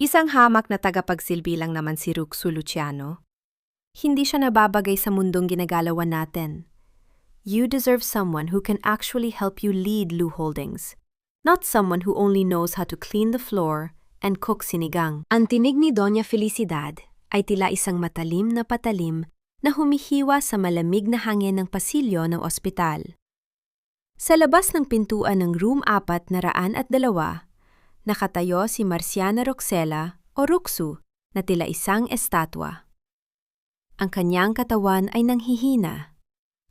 Isang hamak na tagapagsilbi lang naman si Ruxu Luciano. Hindi siya nababagay sa mundong ginagalawan natin. You deserve someone who can actually help you lead Lu Holdings, not someone who only knows how to clean the floor and cook sinigang. Ang tinig ni Doña Felicidad ay tila isang matalim na patalim na humihiwa sa malamig na hangin ng pasilyo ng ospital. Sa labas ng pintuan ng room 402, nakatayo si Marciana Roxela o Ruxu na tila isang estatwa. Ang kanyang katawan ay nanghihina.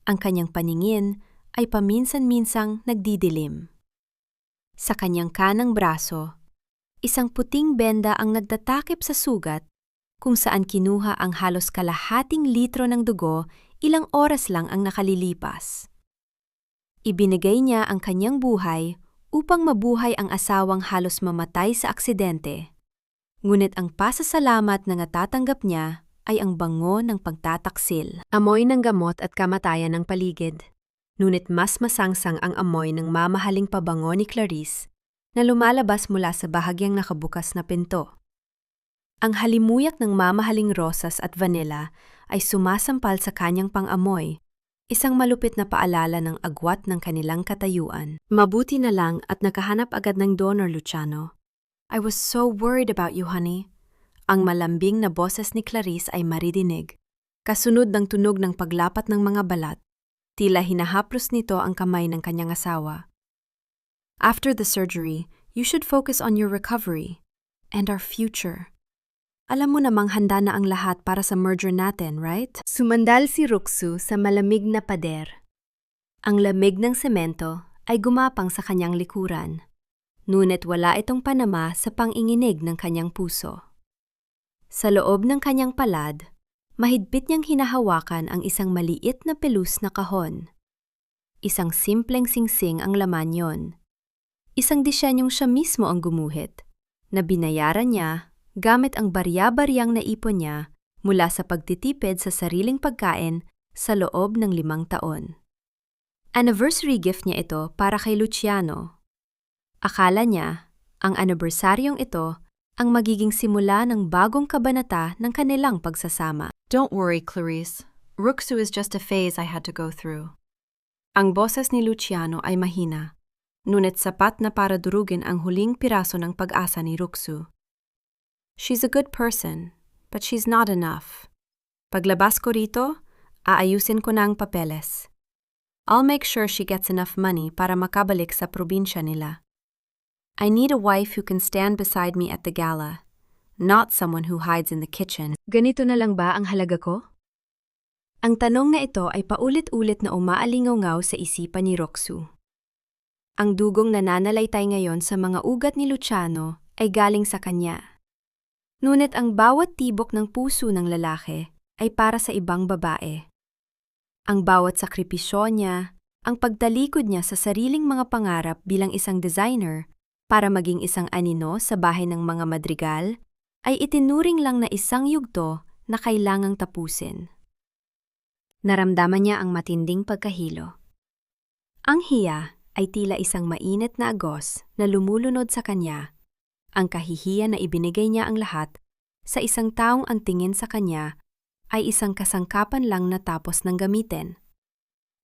Ang kanyang paningin ay paminsan-minsang nagdidilim. Sa kanyang kanang braso, isang puting benda ang nagtatakip sa sugat kung saan kinuha ang halos kalahating litro ng dugo ilang oras lang ang nakalilipas. Ibinigay niya ang kanyang buhay upang mabuhay ang asawang halos mamatay sa aksidente. Ngunit ang pasasalamat na natatanggap niya ay ang bango ng pagtataksil. Amoy ng gamot at kamatayan ng paligid. Ngunit mas masangsang ang amoy ng mamahaling pabango ni Clarice na lumalabas mula sa bahagyang nakabukas na pinto. Ang halimuyak ng mamahaling rosas at vanilla ay sumasampal sa kanyang pang-amoy, isang malupit na paalala ng agwat ng kanilang katayuan. Mabuti na lang at nakahanap agad ng donor, Luciano. I was so worried about you, honey. Ang malambing na boses ni Clarice ay maridinig. Kasunod ng tunog ng paglapat ng mga balat, tila hinahaplos nito ang kamay ng kanyang asawa. After the surgery, you should focus on your recovery and our future. Alam mo namang handa na ang lahat para sa merger natin, right? Sumandal si Ruxu sa malamig na pader. Ang lamig ng semento ay gumapang sa kanyang likuran. Ngunit wala itong panama sa panginginig ng kanyang puso. Sa loob ng kanyang palad, mahigpit niyang hinahawakan ang isang maliit na pelus na kahon. Isang simpleng singsing ang laman yon. Isang disenyong siya mismo ang gumuhit, na binayaran niya gamit ang barya-baryang naipon niya mula sa pagtitipid sa sariling pagkain sa loob ng 5 taon. Anniversary gift niya ito para kay Luciano. Akala niya, ang anibersaryong ito ang magiging simula ng bagong kabanata ng kanilang pagsasama. Don't worry, Clarice. Ruxu is just a phase I had to go through. Ang boses ni Luciano ay mahina, ngunit sapat na para durugin ang huling piraso ng pag-asa ni Ruxu. She's a good person, but she's not enough. Paglabas ko rito, aayusin ko na ang papeles. I'll make sure she gets enough money para makabalik sa probinsya nila. I need a wife who can stand beside me at the gala, not someone who hides in the kitchen. Ganito na lang ba ang halaga ko? Ang tanong na ito ay paulit-ulit na umaalingaw sa isipan ni Ruxu. Ang dugong nananalaytay ngayon sa mga ugat ni Luciano ay galing sa kanya. Ngunit ang bawat tibok ng puso ng lalaki ay para sa ibang babae. Ang bawat sakripisyo niya, ang pagtalikod niya sa sariling mga pangarap bilang isang designer para maging isang anino sa bahay ng mga madrigal, ay itinuring lang na isang yugto na kailangang tapusin. Naramdaman niya ang matinding pagkahilo. Ang hiya ay tila isang mainit na agos na lumulunod sa kanya, ang kahihiyan na ibinigay niya ang lahat sa isang taong ang tingin sa kanya ay isang kasangkapan lang na tapos ng gamitin.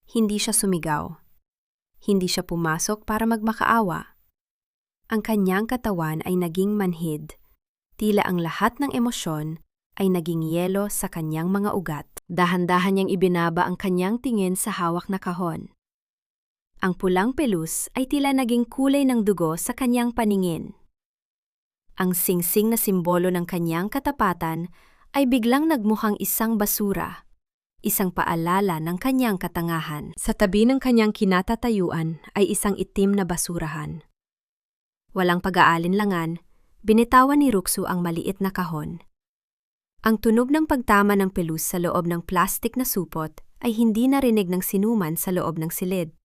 Hindi siya sumigaw. Hindi siya pumasok para magmakaawa. Ang kanyang katawan ay naging manhid, tila ang lahat ng emosyon ay naging yelo sa kanyang mga ugat. Dahan-dahan niyang ibinaba ang kanyang tingin sa hawak na kahon. Ang pulang pelus ay tila naging kulay ng dugo sa kanyang paningin. Ang singsing na simbolo ng kanyang katapatan ay biglang nagmukhang isang basura, isang paalala ng kanyang katangahan. Sa tabi ng kanyang kinatatayuan ay isang itim na basurahan. Walang pag-aalinlangan, binitawan ni Ruxu ang maliit na kahon. Ang tunog ng pagtama ng pelus sa loob ng plastik na supot ay hindi narinig ng sinuman sa loob ng silid.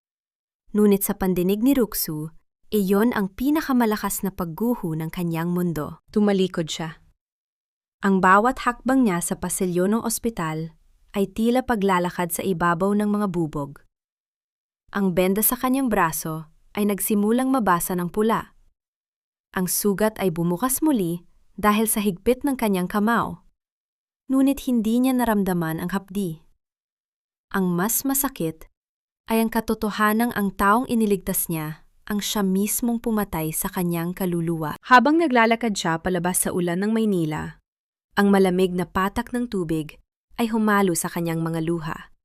Ngunit sa pandinig ni Ruxu, iyon ang pinakamalakas na pagguho ng kanyang mundo. Tumalikod siya. Ang bawat hakbang niya sa pasilyo ng ospital ay tila paglalakad sa ibabaw ng mga bubog. Ang benda sa kanyang braso ay nagsimulang mabasa ng pula. Ang sugat ay bumukas muli dahil sa higpit ng kanyang kamao. Ngunit hindi niya naramdaman ang hapdi. Ang mas masakit ay ang katotohanang ang taong iniligtas niya ang siya mismong pumatay sa kanyang kaluluwa. Habang naglalakad siya palabas sa ulan ng Maynila, ang malamig na patak ng tubig ay humalo sa kanyang mga luha.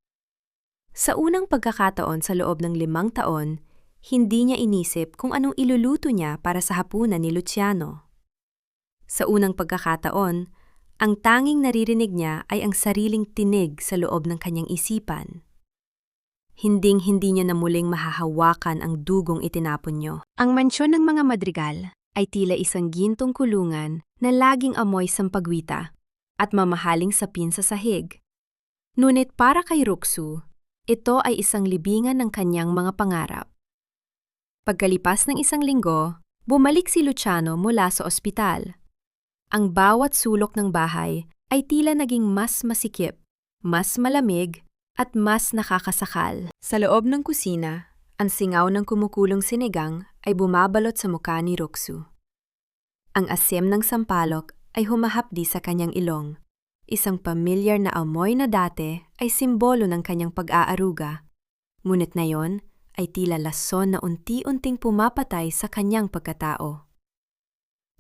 Sa unang pagkakataon sa loob ng 5 taon, hindi niya inisip kung anong iluluto niya para sa hapunan ni Luciano. Sa unang pagkakataon, ang tanging naririnig niya ay ang sariling tinig sa loob ng kanyang isipan. Hinding-hindi niya na muling mahahawakan ang dugong itinapon niyo. Ang mansyon ng mga madrigal ay tila isang gintong kulungan na laging amoy sampagwita at mamahaling sapin sa sahig. Ngunit para kay Ruxu, ito ay isang libingan ng kanyang mga pangarap. Pagkalipas ng 1 linggo, bumalik si Luciano mula sa ospital. Ang bawat sulok ng bahay ay tila naging mas masikip, mas malamig, at mas nakakasakal. Sa loob ng kusina, ang singaw ng kumukulong sinigang ay bumabalot sa mukha ni Ruxu. Ang asim ng sampalok ay humahapdi sa kanyang ilong. Isang pamilyar na amoy na dati ay simbolo ng kanyang pag-aaruga. Ngunit ngayon ay tila lason na unti-unting pumapatay sa kanyang pagkatao.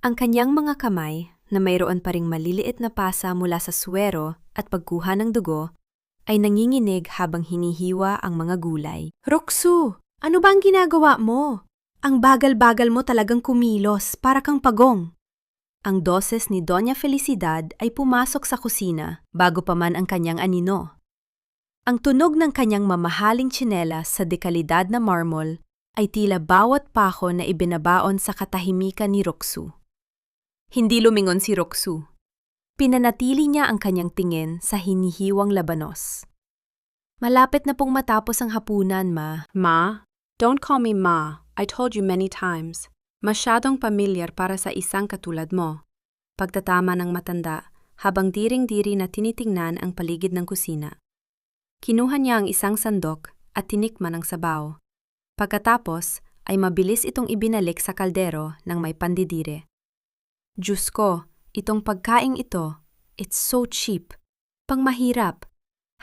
Ang kanyang mga kamay, na mayroon pa ring maliliit na pasa mula sa suwero at pagkuha ng dugo, ay nanginginig habang hinihiwa ang mga gulay. Ruxu, ano ba ang ginagawa mo? Ang bagal-bagal mo talagang kumilos, para kang pagong. Ang doses ni Doña Felicidad ay pumasok sa kusina bago pa man ang kanyang anino. Ang tunog ng kanyang mamahaling tsinelas sa dekalidad na marmol ay tila bawat pako na ibinabaon sa katahimikan ni Ruxu. Hindi lumingon si Ruxu. Pinanatili niya ang kanyang tingin sa hinihiwang labanos. Malapit na pong matapos ang hapunan, Ma. Ma? Don't call me Ma. I told you many times. Masyadong pamilyar para sa isang katulad mo. Pagtatama ng matanda, habang diring-diri na tinitingnan ang paligid ng kusina. Kinuha niya ang isang sandok at tinikman ang sabaw. Pagkatapos, ay mabilis itong ibinalik sa kaldero ng may pandidire. Diyos ko, itong pagkaing ito, it's so cheap. Pangmahirap.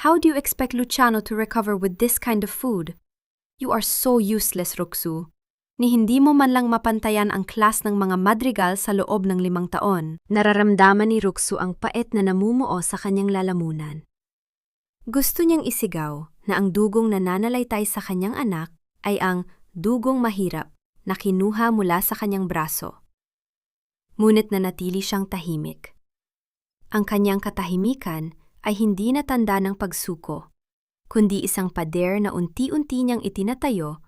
How do you expect Luciano to recover with this kind of food? You are so useless, Ruxu. Ni hindi mo man lang mapantayan ang klas ng mga madrigal sa loob ng 5 taon. Nararamdaman ni Ruxu ang pait na namumuo sa kanyang lalamunan. Gusto niyang isigaw na ang dugong nananalaytay sa kanyang anak ay ang dugong mahirap na kinuha mula sa kanyang braso. Ngunit nanatili siyang tahimik. Ang kanyang katahimikan ay hindi na tanda ng pagsuko, kundi isang pader na unti-unti niyang itinatayo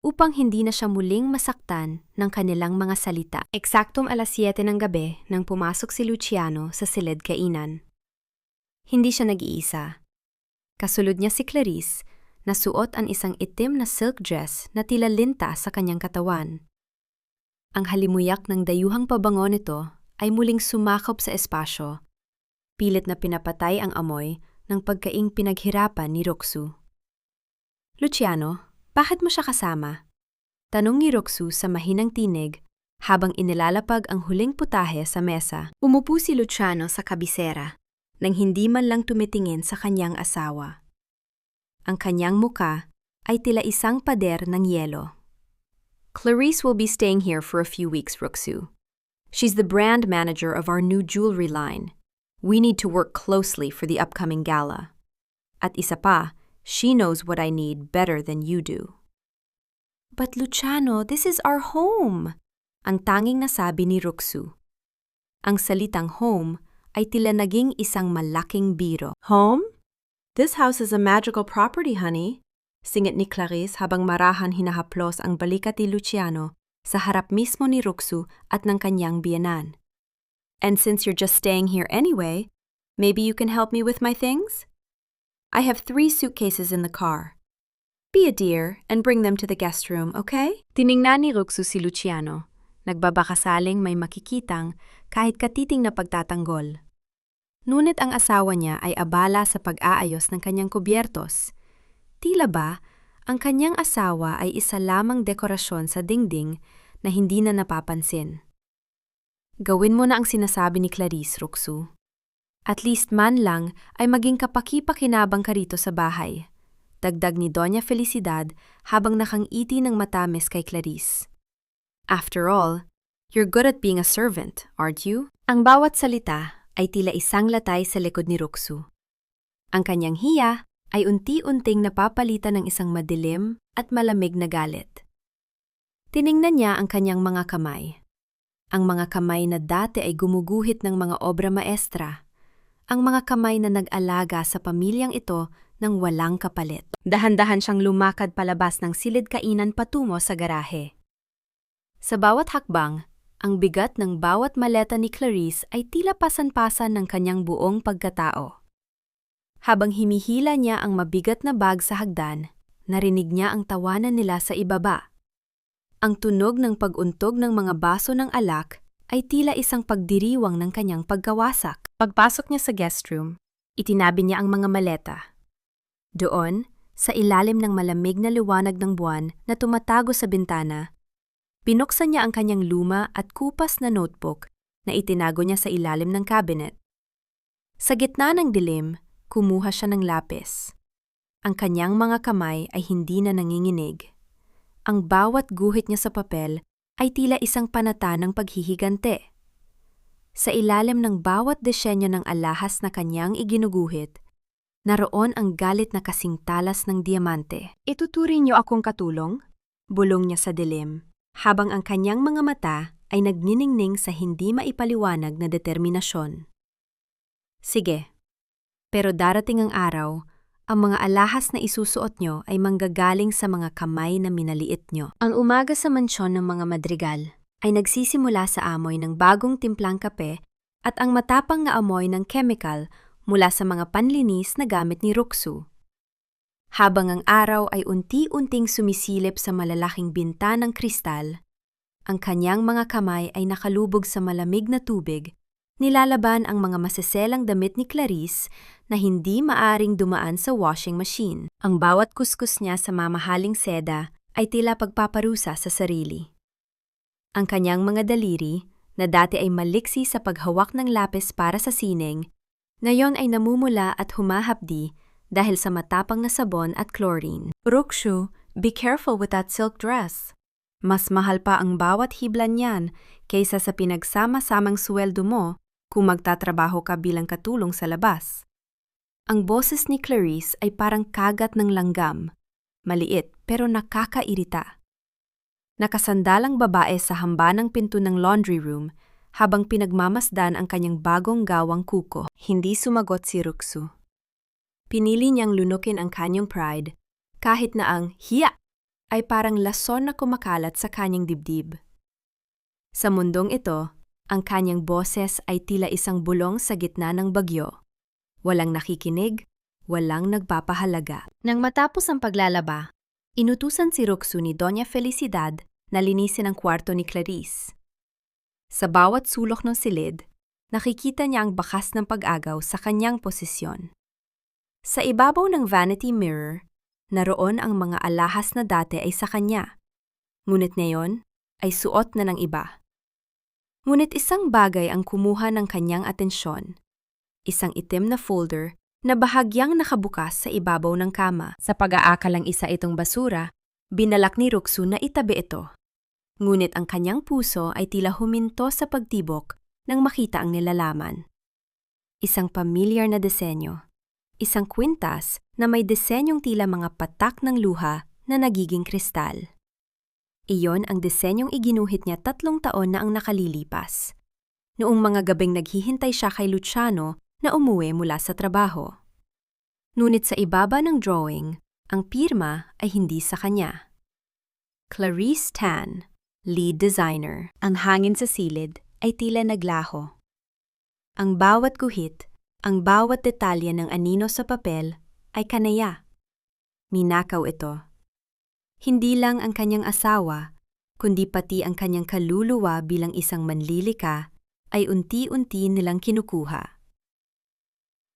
upang hindi na siya muling masaktan ng kanilang mga salita. Eksaktong 7:00 ng gabi nang pumasok si Luciano sa silid kainan. Hindi siya nag-iisa. Kasunod niya si Clarice na suot ang isang itim na silk dress na tila linta sa kanyang katawan. Ang halimuyak ng dayuhang pabango nito ay muling sumakop sa espasyo. Pilit na pinapatay ang amoy ng pagkaing pinaghirapan ni Ruxu. Luciano, bakit mo siya kasama? Tanong ni Ruxu sa mahinang tinig habang inilalapag ang huling putahe sa mesa. Umupo si Luciano sa kabisera nang hindi man lang tumitingin sa kanyang asawa. Ang kanyang muka ay tila isang pader ng yelo. Clarice will be staying here for a few weeks, Ruxu. She's the brand manager of our new jewelry line. We need to work closely for the upcoming gala. At isa pa, she knows what I need better than you do. But Luciano, this is our home, ang tanging nasabi ni Ruxu. Ang salitang home ay tila naging isang malaking biro. Home? This house is a magical property, honey. Singit ni Clarice habang marahan hinahaplos ang balikat ni Luciano sa harap mismo ni Ruxu at ng kanyang biyenan. And since you're just staying here anyway, maybe you can help me with my things? I have 3 suitcases in the car. Be a dear and bring them to the guest room, okay? Tiningnan ni Ruxu si Luciano, nagbabakasaling may makikitang kahit katiting na pagtatanggol. Ngunit ang asawa niya ay abala sa pag-aayos ng kanyang kubyertos. Tila ba, ang kanyang asawa ay isa lamang dekorasyon sa dingding na hindi na napapansin. Gawin mo na ang sinasabi ni Clarice, Roxu. At least man lang ay maging kapaki-pakinabang ka rito sa bahay. Dagdag ni Doña Felicidad habang nakangiti ng matamis kay Clarice. After all, you're good at being a servant, aren't you? Ang bawat salita ay tila isang latay sa likod ni Roxu. Ang kanyang hiya ay unti-unting napapalitan ng isang madilim at malamig na galit. Tiningnan niya ang kanyang mga kamay. Ang mga kamay na dati ay gumuguhit ng mga obra maestra. Ang mga kamay na nag-alaga sa pamilyang ito ng walang kapalit. Dahan-dahan siyang lumakad palabas ng silid kainan patungo sa garahe. Sa bawat hakbang, ang bigat ng bawat maleta ni Clarice ay tila pasan-pasan ng kanyang buong pagkatao. Habang himihila niya ang mabigat na bag sa hagdan, narinig niya ang tawanan nila sa ibaba. Ang tunog ng pag-untog ng mga baso ng alak ay tila isang pagdiriwang ng kanyang pagkawasak. Pagpasok niya sa guest room, itinabi niya ang mga maleta. Doon, sa ilalim ng malamig na liwanag ng buwan na tumatago sa bintana, binuksan niya ang kanyang luma at kupas na notebook na itinago niya sa ilalim ng cabinet. Sa gitna ng dilim, kumuha siya ng lapis. Ang kanyang mga kamay ay hindi na nanginginig. Ang bawat guhit niya sa papel ay tila isang panata ng paghihigante. Sa ilalim ng bawat disenyo ng alahas na kanyang iginuguhit, naroon ang galit na kasing talas ng diamante. Ituturing niyo akong katulong? Bulong niya sa dilim, habang ang kanyang mga mata ay nagniningning sa hindi maipaliwanag na determinasyon. Sige, pero darating ang araw, ang mga alahas na isusuot nyo ay manggagaling sa mga kamay na minaliit nyo. Ang umaga sa mansyon ng mga madrigal ay nagsisimula sa amoy ng bagong timplang kape at ang matapang na amoy ng chemical mula sa mga panlinis na gamit ni Roxu. Habang ang araw ay unti-unting sumisilip sa malalaking binta ng kristal, ang kanyang mga kamay ay nakalubog sa malamig na tubig, nilalaban ang mga maseselang damit ni Clarice na hindi maaring dumaan sa washing machine. Ang bawat kuskus niya sa mamahaling seda ay tila pagpaparusa sa sarili. Ang kanyang mga daliri, na dati ay maliksi sa paghawak ng lapis para sa sining, ngayon ay namumula at humahapdi dahil sa matapang na sabon at chlorine. Roxu, be careful with that silk dress. Mas mahal pa ang bawat hiblan niyan kaysa sa pinagsama-samang sweldo mo kung magtatrabaho ka bilang katulong sa labas. Ang boses ni Clarice ay parang kagat ng langgam, maliit pero nakakairita. Nakasandalang babae sa hamba ng pinto ng laundry room habang pinagmamasdan ang kanyang bagong gawang kuko. Hindi sumagot si Roxu. Pinili niyang lunukin ang kanyang pride kahit na ang hiya ay parang lason na kumakalat sa kanyang dibdib. Sa mundong ito, ang kanyang boses ay tila isang bulong sa gitna ng bagyo. Walang nakikinig, walang nagpapahalaga. Nang matapos ang paglalaba, inutusan si Roxu ni Doña Felicidad na linisin ang kwarto ni Clarice. Sa bawat sulok ng silid, nakikita niya ang bakas ng pag-agaw sa kanyang posisyon. Sa ibabaw ng vanity mirror, naroon ang mga alahas na dati ay sa kanya, ngunit ngayon ay suot na ng iba. Ngunit isang bagay ang kumuha ng kanyang atensyon, isang itim na folder na bahagyang nakabukas sa ibabaw ng kama. Sa pag-aakalang isa itong basura, binalak ni Roxu na itabi ito. Ngunit ang kanyang puso ay tila huminto sa pagtibok nang makita ang nilalaman. Isang pamilyar na disenyo, isang kwintas na may disenyong tila mga patak ng luha na nagiging kristal. Iyon ang disenyong iginuhit niya 3 taon na ang nakalilipas. Noong mga gabing naghihintay siya kay Luciano na umuwi mula sa trabaho. Ngunit sa ibaba ng drawing, ang pirma ay hindi sa kanya. Clarice Tan, lead designer. Ang hangin sa silid ay tila naglaho. Ang bawat guhit, ang bawat detalye ng anino sa papel ay kanaya. Ninakaw ito. Hindi lang ang kanyang asawa, kundi pati ang kanyang kaluluwa bilang isang manlilika ay unti-unti nilang kinukuha.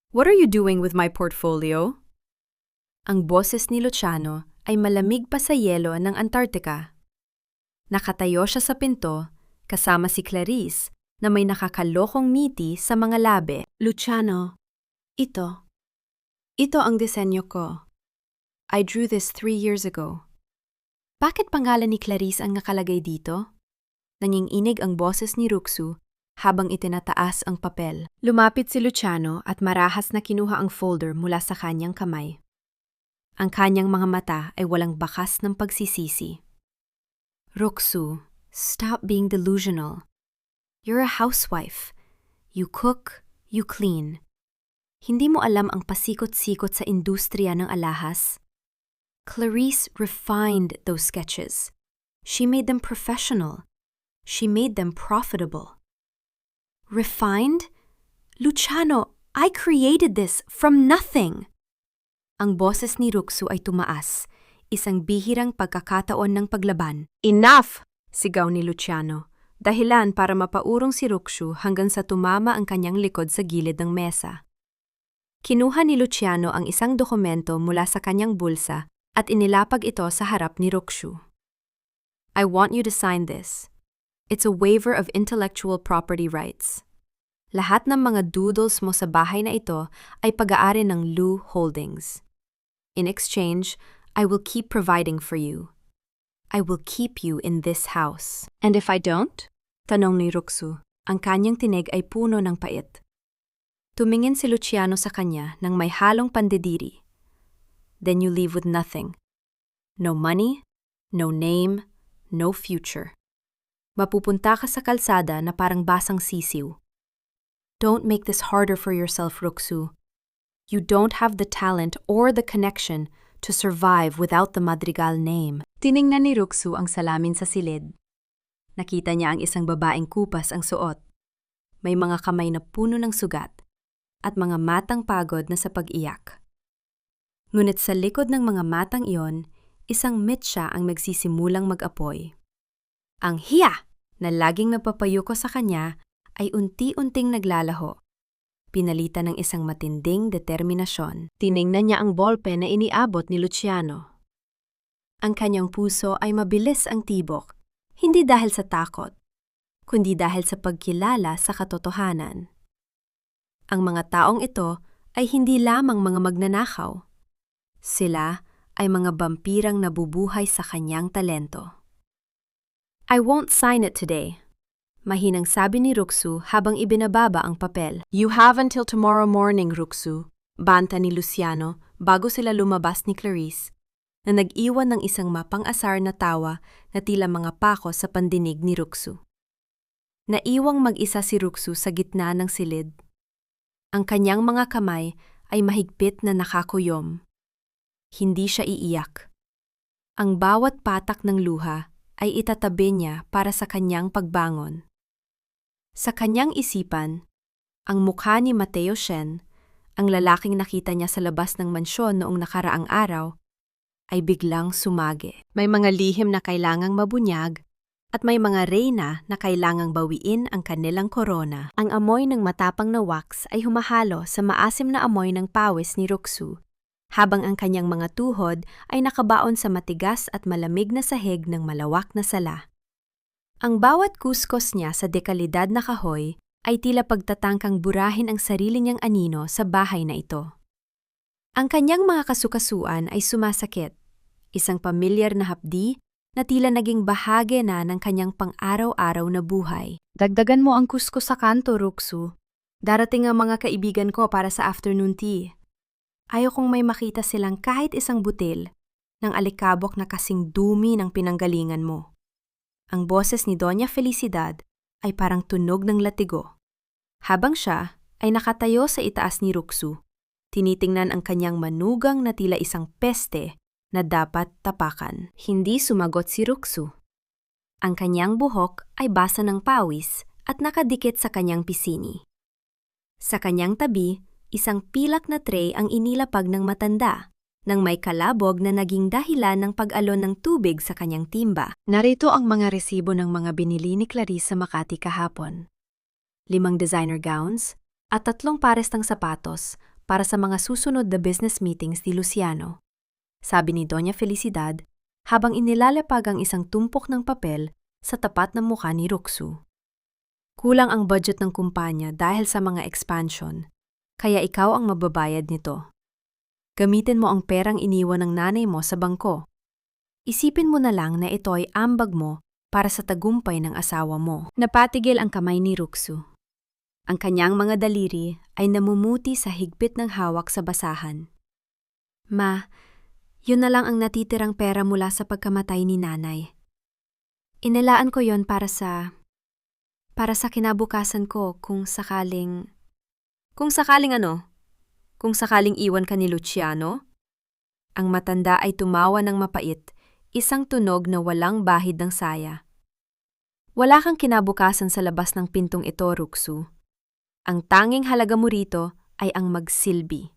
What are you doing with my portfolio? Ang boses ni Luciano ay malamig pa sa yelo ng Antarctica. Nakatayo siya sa pinto, kasama si Clarice, na may nakakalokong ngiti sa mga labi. Luciano, ito. Ito ang disenyo ko. I drew this 3 years ago. Bakit pangalan ni Clarice ang nakalagay dito? Nanginginig ang boses ni Ruxu habang itinataas ang papel. Lumapit si Luciano at marahas na kinuha ang folder mula sa kanyang kamay. Ang kanyang mga mata ay walang bakas ng pagsisisi. Ruxu, stop being delusional. You're a housewife. You cook, you clean. Hindi mo alam ang pasikot-sikot sa industriya ng alahas? Clarice refined those sketches. She made them professional. She made them profitable. Refined? Luciano, I created this from nothing. Ang boses ni Ruxu ay tumaas, isang bihirang pagkakataon ng paglaban. Enough! Sigaw ni Luciano, dahilan para mapaurong si Ruxu hanggang sa tumama ang kanyang likod sa gilid ng mesa. Kinuha ni Luciano ang isang dokumento mula sa kanyang bulsa at inilapag ito sa harap ni Ruxu. I want you to sign this. It's a waiver of intellectual property rights. Lahat ng mga doodles mo sa bahay na ito ay pag-aari ng Lu Holdings. In exchange, I will keep providing for you. I will keep you in this house. And if I don't? Tanong ni Ruxu. Ang kanyang tinig ay puno ng pait. Tumingin si Luciano sa kanya nang may halong pandidiri. Then you leave with nothing. No money, no name, no future. Mapupunta ka sa kalsada na parang basang sisiw. Don't make this harder for yourself, Ruxu. You don't have the talent or the connection to survive without the Madrigal name. Tiningnan ni Ruxu ang salamin sa silid. Nakita niya ang isang babaeng kupas ang suot. May mga kamay na puno ng sugat at mga matang pagod na sa pag-iyak. Ngunit sa likod ng mga matang iyon, isang mitsa ang magsisimulang mag-apoy. Ang hiya na laging nagpapayuko sa kanya ay unti-unting naglalaho. Pinalitan ng isang matinding determinasyon. Tiningnan niya ang ballpen na iniabot ni Luciano. Ang kanyang puso ay mabilis ang tibok, hindi dahil sa takot, kundi dahil sa pagkilala sa katotohanan. Ang mga taong ito ay hindi lamang mga magnanakaw. Sila ay mga bampirang nabubuhay sa kanyang talento. I won't sign it today. Mahinang sabi ni Ruxu habang ibinababa ang papel. You have until tomorrow morning, Ruxu. Banta ni Luciano bago sila lumabas ni Clarice, na nag-iwan ng isang mapang-asar na tawa na tila mga pako sa pandinig ni Ruxu. Naiwang mag-isa si Ruxu sa gitna ng silid. Ang kanyang mga kamay ay mahigpit na nakakuyom. Hindi siya iiyak. Ang bawat patak ng luha ay itatabi niya para sa kanyang pagbangon. Sa kanyang isipan, ang mukha ni Mateo Shen, ang lalaking nakita niya sa labas ng mansyon noong nakaraang araw, ay biglang sumagi. May mga lihim na kailangang mabunyag at may mga reyna na kailangang bawiin ang kanilang korona. Ang amoy ng matapang na wax ay humahalo sa maasim na amoy ng pawis ni Ruxu, habang ang kanyang mga tuhod ay nakabaon sa matigas at malamig na sahig ng malawak na sala. Ang bawat kuskos niya sa dekalidad na kahoy ay tila pagtatangkang burahin ang sarili niyang anino sa bahay na ito. Ang kanyang mga kasukasuan ay sumasakit, isang pamilyar na hapdi na tila naging bahagi na ng kanyang pang-araw-araw na buhay. Dagdagan mo ang kuskos sa kanto, Ruxu. Darating ang mga kaibigan ko para sa afternoon tea. Ayaw kong may makita silang kahit isang butil ng alikabok na kasing dumi ng pinanggalingan mo. Ang boses ni Doña Felicidad ay parang tunog ng latigo. Habang siya ay nakatayo sa itaas ni Ruxu, tinitingnan ang kanyang manugang na tila isang peste na dapat tapakan. Hindi sumagot si Ruxu. Ang kanyang buhok ay basa ng pawis at nakadikit sa kanyang pisini. Sa kanyang tabi, isang pilak na tray ang inilapag ng matanda, nang may kalabog na naging dahilan ng pag-alon ng tubig sa kanyang timba. Narito ang mga resibo ng mga binili ni Clarice sa Makati kahapon. 5 designer gowns at 3 pares ng sapatos para sa mga susunod na business meetings ni Luciano. Sabi ni Doña Felicidad habang inilalapag ang isang tumpok ng papel sa tapat ng mukha ni Ruxu. Kulang ang budget ng kumpanya dahil sa mga expansion, kaya ikaw ang mababayad nito. Gamitin mo ang perang iniwan ng nanay mo sa bangko. Isipin mo na lang na ito'y ambag mo para sa tagumpay ng asawa mo. Napatigil ang kamay ni Ruksu. Ang kanyang mga daliri ay namumuti sa higpit ng hawak sa basahan. Ma, yun na lang ang natitirang pera mula sa pagkamatay ni nanay. Inilaan ko yon para sa kinabukasan ko kung sakaling... Kung sakaling ano? Kung sakaling iwan ka ni Luciano? Ang matanda ay tumawa ng mapait, isang tunog na walang bahid ng saya. Wala kang kinabukasan sa labas ng pintong ito, Ruksu. Ang tanging halaga mo rito ay ang magsilbi.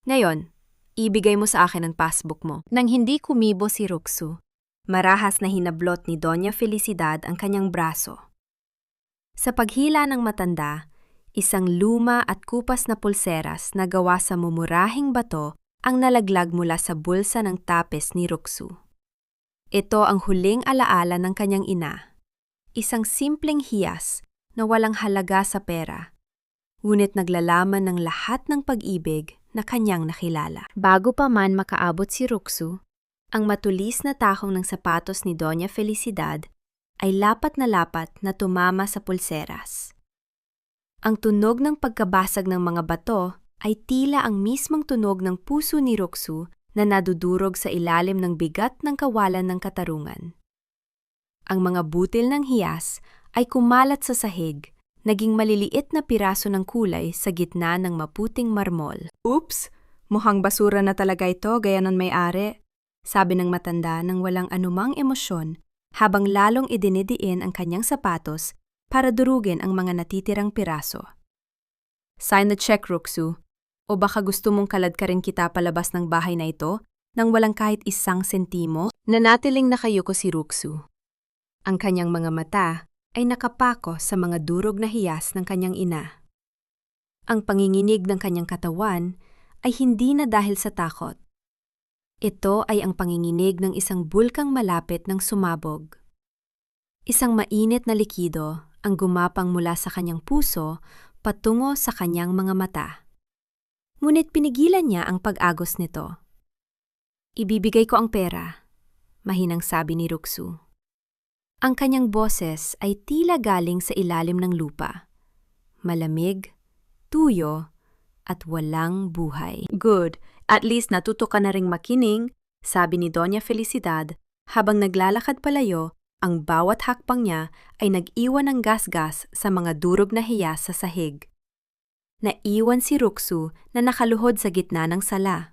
Ngayon, ibigay mo sa akin ang passbook mo. Nang hindi kumibo si Ruksu, marahas na hinablot ni Doña Felicidad ang kanyang braso. Sa paghila ng matanda, isang luma at kupas na pulseras na gawa sa mumurahing bato ang nalaglag mula sa bulsa ng tapes ni Ruksu. Ito ang huling alaala ng kanyang ina. Isang simpleng hiyas na walang halaga sa pera, ngunit naglalaman ng lahat ng pag-ibig na kanyang nakilala. Bago pa man makaabot si Ruksu, ang matulis na takong ng sapatos ni Doña Felicidad ay lapat na tumama sa pulseras. Ang tunog ng pagkabasag ng mga bato ay tila ang mismong tunog ng puso ni Ruksu na nadudurog sa ilalim ng bigat ng kawalan ng katarungan. Ang mga butil ng hiyas ay kumalat sa sahig, naging maliliit na piraso ng kulay sa gitna ng maputing marmol. Oops! Mukhang basura na talaga ito gaya ng may-ari, sabi ng matanda nang walang anumang emosyon habang lalong idinidiin ang kanyang sapatos para durugin ang mga natitirang piraso. Sign the check, Ruksu. O baka gusto mong kalad ka rin kita palabas ng bahay na ito nang walang kahit isang sentimo? Nanatiling nakayuko si Ruksu. Ang kanyang mga mata ay nakapako sa mga durog na hiyas ng kanyang ina. Ang panginginig ng kanyang katawan ay hindi na dahil sa takot. Ito ay ang panginginig ng isang bulkang malapit ng sumabog. Isang mainit na likido ang gumapang mula sa kanyang puso patungo sa kanyang mga mata. Ngunit pinigilan niya ang pag-agos nito. Ibibigay ko ang pera, mahinang sabi ni Ruksu. Ang kanyang boses ay tila galing sa ilalim ng lupa. Malamig, tuyo, at walang buhay. Good, at least natuto ka na ring makining, sabi ni Doña Felicidad habang naglalakad palayo. Ang bawat hakbang niya ay nag-iwan ng gasgas sa mga durog na hiyas sa sahig. Naiwan si Ruksu na nakaluhod sa gitna ng sala.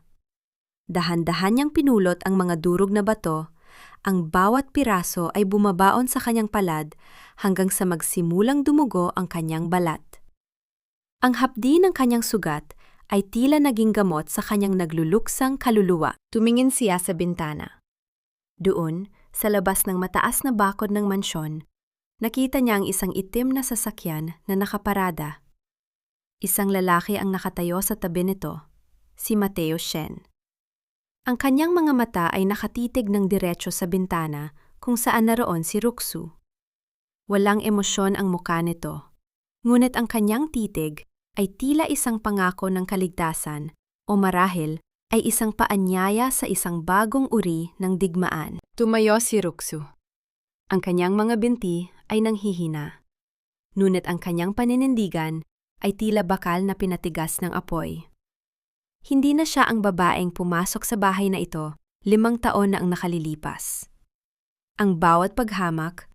Dahan-dahan niyang pinulot ang mga durog na bato. Ang bawat piraso ay bumabaon sa kanyang palad hanggang sa magsimulang dumugo ang kanyang balat. Ang hapdi ng kanyang sugat ay tila naging gamot sa kanyang nagluluksang kaluluwa. Tumingin siya sa bintana. Doon, sa labas ng mataas na bakod ng mansyon, nakita niya ang isang itim na sasakyan na nakaparada. Isang lalaki ang nakatayo sa tabi nito, si Mateo Shen. Ang kanyang mga mata ay nakatitig ng diretso sa bintana kung saan naroon si Ruksu. Walang emosyon ang mukha nito, ngunit ang kanyang titig ay tila isang pangako ng kaligtasan o marahil ay isang paanyaya sa isang bagong uri ng digmaan. Tumayo si Ruksu. Ang kanyang mga binti ay nanghihina, ngunit ang kanyang paninindigan ay tila bakal na pinatigas ng apoy. Hindi na siya ang babaeng pumasok sa bahay na ito 5 taon na ang nakalilipas. Ang bawat paghamak,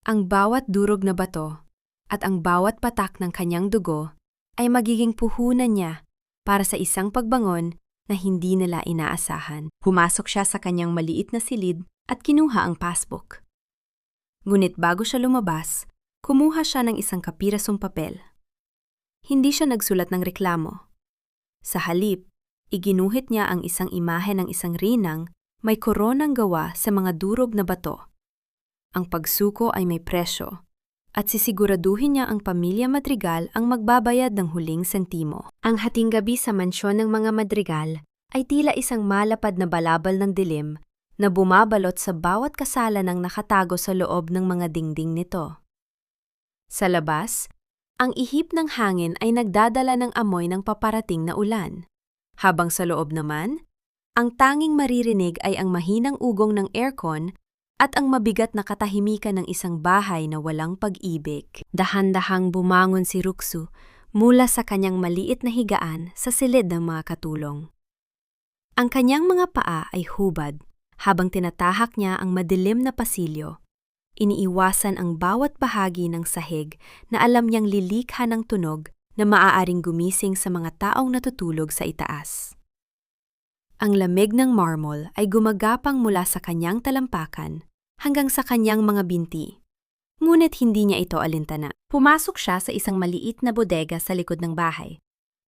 ang bawat durog na bato, at ang bawat patak ng kanyang dugo ay magiging puhunan niya para sa isang pagbangon na hindi nila inaasahan. Pumasok siya sa kanyang maliit na silid at kinuha ang passbook. Ngunit bago siya lumabas, kumuha siya ng isang kapirasong papel. Hindi siya nagsulat ng reklamo. Sa halip, iginuhit niya ang isang imahe ng isang rinang may koronang gawa sa mga durog na bato. Ang pagsuko ay may presyo, at sisiguraduhin niya ang pamilya Madrigal ang magbabayad ng huling sentimo. Ang hating gabi sa mansyon ng mga Madrigal ay tila isang malapad na balabal ng dilim na bumabalot sa bawat kasala ng nakatago sa loob ng mga dingding nito. Sa labas, ang ihip ng hangin ay nagdadala ng amoy ng paparating na ulan. Habang sa loob naman, ang tanging maririnig ay ang mahinang ugong ng aircon at ang mabigat na katahimikan ng isang bahay na walang pag-ibig. Dahan-dahang bumangon si Ruksu mula sa kanyang maliit na higaan sa silid ng mga katulong. Ang kanyang mga paa ay hubad habang tinatahak niya ang madilim na pasilyo. Iniiwasan ang bawat bahagi ng sahig na alam niyang lilikha ng tunog na maaaring gumising sa mga taong natutulog sa itaas. Ang lamig ng marmol ay gumagapang mula sa kanyang talampakan hanggang sa kanyang mga binti. Ngunit hindi niya ito alintana. Pumasok siya sa isang maliit na bodega sa likod ng bahay,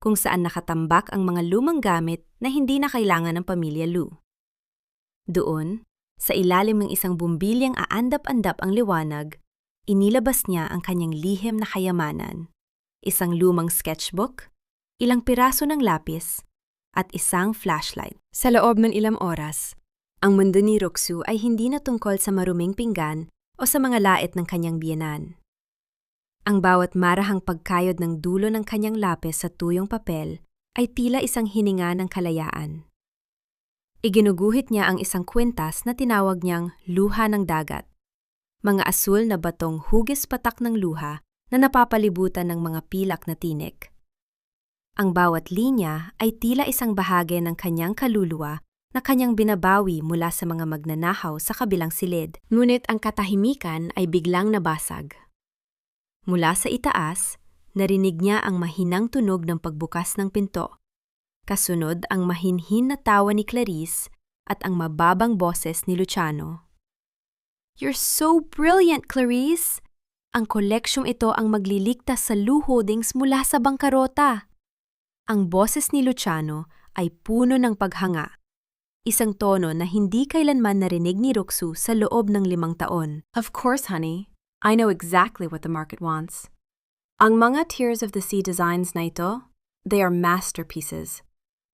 kung saan nakatambak ang mga lumang gamit na hindi na kailangan ng pamilya Lu. Doon, sa ilalim ng isang bumbilyang aandap-andap ang liwanag, inilabas niya ang kanyang lihim na kayamanan. Isang lumang sketchbook, ilang piraso ng lapis, at isang flashlight. Sa loob ng ilang oras, ang mundo ni Ruksu ay hindi na tungkol sa maruming pinggan o sa mga lait ng kanyang biyenan. Ang bawat marahang pagkayod ng dulo ng kanyang lapis sa tuyong papel ay tila isang hininga ng kalayaan. Iginuguhit niya ang isang kwintas na tinawag niyang luha ng dagat. Mga asul na batong hugis patak ng luha na napapalibutan ng mga pilak na tinik. Ang bawat linya ay tila isang bahagi ng kanyang kaluluwa na kanyang binabawi mula sa mga magnanahaw sa kabilang silid. Ngunit ang katahimikan ay biglang nabasag. Mula sa itaas, narinig niya ang mahinang tunog ng pagbukas ng pinto. Kasunod ang mahinhin na tawa ni Clarice at ang mababang boses ni Luciano. "You're so brilliant, Clarice! Ang koleksyong ito ang magliligtas sa Lu Holdings mula sa bangkarota." Ang boses ni Luciano ay puno ng paghanga. Isang tono na hindi kailanman narinig ni Ruksu sa loob ng 5 taon. "Of course, honey. I know exactly what the market wants. Ang mga Tears of the Sea designs na ito, they are masterpieces.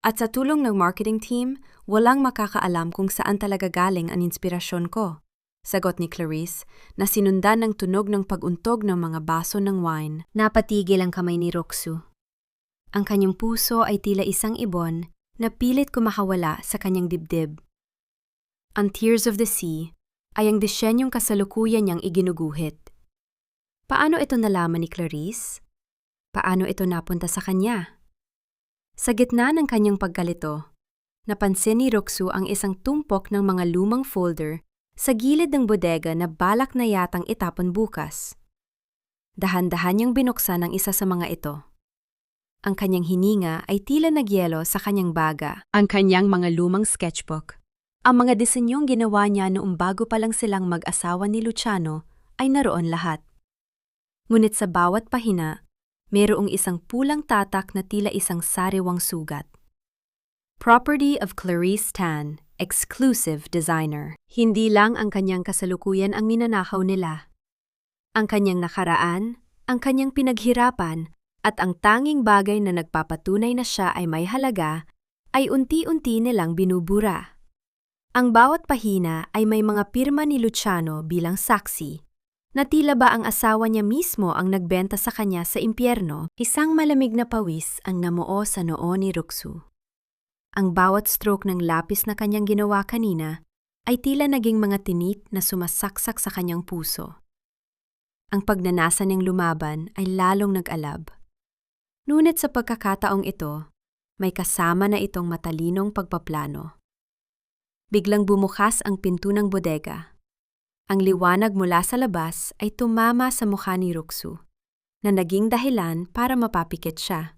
At sa tulong ng marketing team, walang makakaalam kung saan talaga galing ang inspirasyon ko," sagot ni Clarice, na sinundan ng tunog ng pag-untog ng mga baso ng wine. Napatigil ang kamay ni Ruksu. Ang kanyang puso ay tila isang ibon na pilit kumakawala sa kanyang dibdib. Ang Tears of the Sea ay ang disenyong kasalukuyan niyang iginuguhit. Paano ito nalaman ni Clarice? Paano ito napunta sa kanya? Sa gitna ng kanyang pagkalito, napansin ni Ruksu ang isang tumpok ng mga lumang folder sa gilid ng bodega na balak na yatang itapon bukas. Dahan-dahan niyang binuksan ang isa sa mga ito. Ang kanyang hininga ay tila nagyelo sa kanyang baga. Ang kanyang mga lumang sketchbook. Ang mga disenyong ginawa niya noong bago pa lang silang mag-asawa ni Luciano ay naroon lahat. Ngunit sa bawat pahina, mayroong isang pulang tatak na tila isang sariwang sugat. Property of Clarice Tan, exclusive designer. Hindi lang ang kanyang kasalukuyan ang minanakaw nila. Ang kanyang nakaraan, ang kanyang pinaghirapan, at ang tanging bagay na nagpapatunay na siya ay may halaga, ay unti-unti nilang binubura. Ang bawat pahina ay may mga pirma ni Luciano bilang saksi, na tila ba ang asawa niya mismo ang nagbenta sa kanya sa impyerno. Isang malamig na pawis ang namuo sa noo ni Ruksu. Ang bawat stroke ng lapis na kanyang ginawa kanina ay tila naging mga tinit na sumasaksak sa kanyang puso. Ang pagnanasa niyang lumaban ay lalong nag-alab. Ngunit sa pagkakataong ito, may kasama na itong matalinong pagpaplano. Biglang bumukas ang pinto ng bodega. Ang liwanag mula sa labas ay tumama sa mukha ni Ruksu, na naging dahilan para mapapikit siya.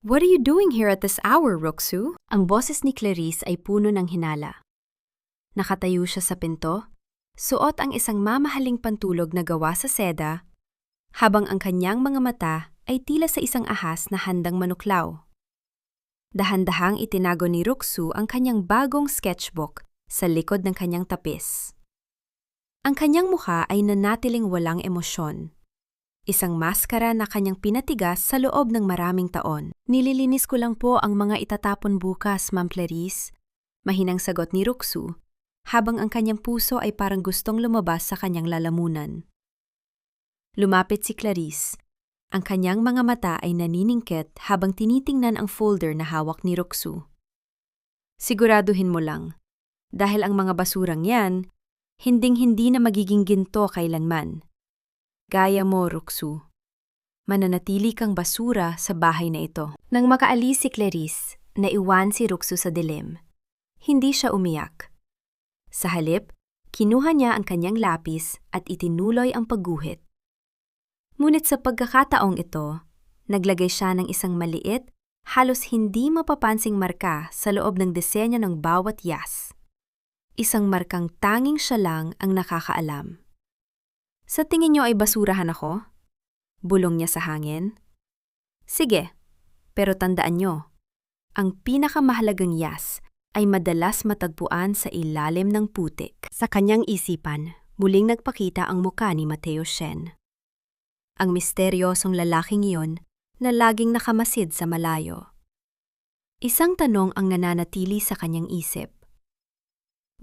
"What are you doing here at this hour, Ruksu?" Ang boses ni Clarice ay puno ng hinala. Nakatayo siya sa pinto, suot ang isang mamahaling pantulog na gawa sa seda, habang ang kanyang mga mata ay tila sa isang ahas na handang manuklaw. Dahan-dahang itinago ni Ruksu ang kanyang bagong sketchbook sa likod ng kanyang tapis. Ang kanyang mukha ay nanatiling walang emosyon. Isang maskara na kanyang pinatigas sa loob ng maraming taon. "Nililinis ko lang po ang mga itatapon bukas, Ma'am Clarice," mahinang sagot ni Ruksu, habang ang kanyang puso ay parang gustong lumabas sa kanyang lalamunan. Lumapit si Clarice. Ang kanyang mga mata ay naniningkit habang tinitingnan ang folder na hawak ni Roxu. Siguraduhin mo lang, dahil ang mga basurang yan, hinding-hindi na magiging ginto kailanman. Gaya mo, Roxu. Mananatili kang basura sa bahay na ito. Nang makaalis si Clarice, naiwan si Roxu sa dilim. Hindi siya umiyak. Sa halip, kinuha niya ang kanyang lapis at itinuloy ang pagguhit. Ngunit sa pagkakataong ito, naglagay siya ng isang maliit, halos hindi mapapansing marka sa loob ng disenyo ng bawat yas. Isang markang tanging siya lang ang nakakaalam. Sa tingin niyo ay basurahan ako? Bulong niya sa hangin. Sige, pero tandaan niyo, ang pinakamahalagang yas ay madalas matagpuan sa ilalim ng putik. Sa kanyang isipan, muling nagpakita ang muka ni Mateo Shen. Ang misteryosong lalaking iyon na laging nakamasid sa malayo. Isang tanong ang nananatili sa kanyang isip.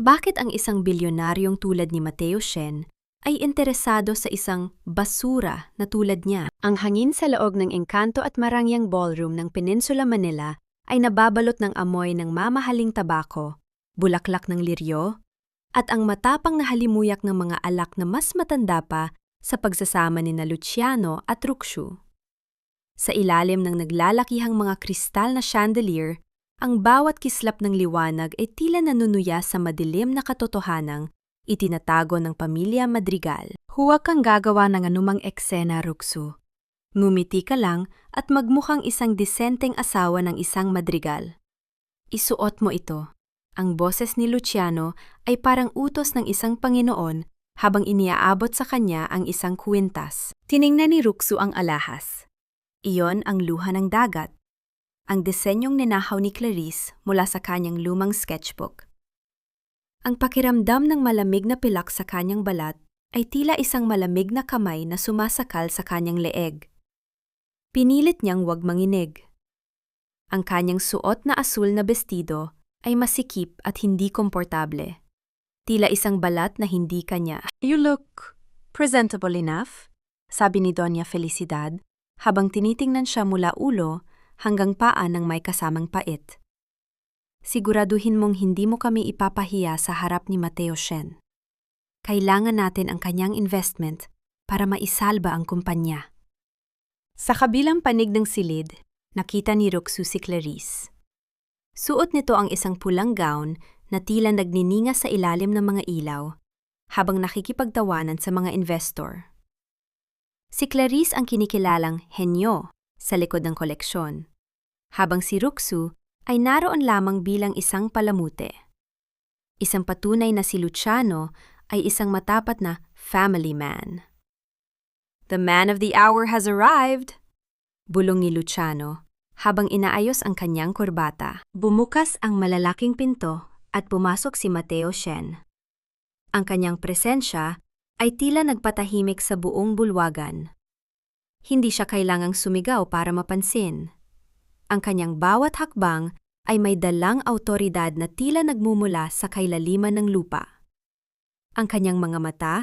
Bakit ang isang bilyonaryong tulad ni Mateo Shen ay interesado sa isang basura na tulad niya? Ang hangin sa loob ng engkanto at marangyang ballroom ng Peninsula Manila ay nababalot ng amoy ng mamahaling tabako, bulaklak ng liryo, at ang matapang na halimuyak ng mga alak na mas matanda pa sa pagsasama ni Luciano at Roxu. Sa ilalim ng naglalakihang mga kristal na chandelier, ang bawat kislap ng liwanag ay tila nanunuya sa madilim na katotohanang itinatago ng pamilya Madrigal. Huwag kang gagawa ng anumang eksena, Roxu. Ngumiti ka lang at magmukhang isang disenteng asawa ng isang Madrigal. Isuot mo ito. Ang boses ni Luciano ay parang utos ng isang Panginoon habang iniaabot sa kanya ang isang kwintas. Tiningnan ni Roxu ang alahas. Iyon ang luha ng dagat. Ang disenyong ninahaw ni Clarice mula sa kanyang lumang sketchbook. Ang pakiramdam ng malamig na pilak sa kanyang balat ay tila isang malamig na kamay na sumasakal sa kanyang leeg. Pinilit niyang huwag manginig. Ang kanyang suot na asul na bestido ay masikip at hindi komportable. Tila isang balat na hindi kanya. "You look presentable enough," sabi ni Doña Felicidad habang tinitingnan siya mula ulo hanggang paa ng may kasamang pait. Siguraduhin mong hindi mo kami ipapahiya sa harap ni Mateo Shen. Kailangan natin ang kanyang investment para maisalba ang kumpanya. Sa kabilang panig ng silid, nakita ni Roxu si Clarice. Suot nito ang isang pulang gown na tila nagnininga sa ilalim ng mga ilaw habang nakikipagtawanan sa mga investor. Si Clarice ang kinikilalang henyo sa likod ng koleksyon, habang si Roxu ay naroon lamang bilang isang palamute. Isang patunay na si Luciano ay isang matapat na family man. "The man of the hour has arrived," bulong ni Luciano habang inaayos ang kanyang kurbata. Bumukas ang malalaking pinto at pumasok si Mateo Shen. Ang kanyang presensya ay tila nagpatahimik sa buong bulwagan. Hindi siya kailangang sumigaw para mapansin. Ang kanyang bawat hakbang ay may dalang awtoridad na tila nagmumula sa kailaliman ng lupa. Ang kanyang mga mata,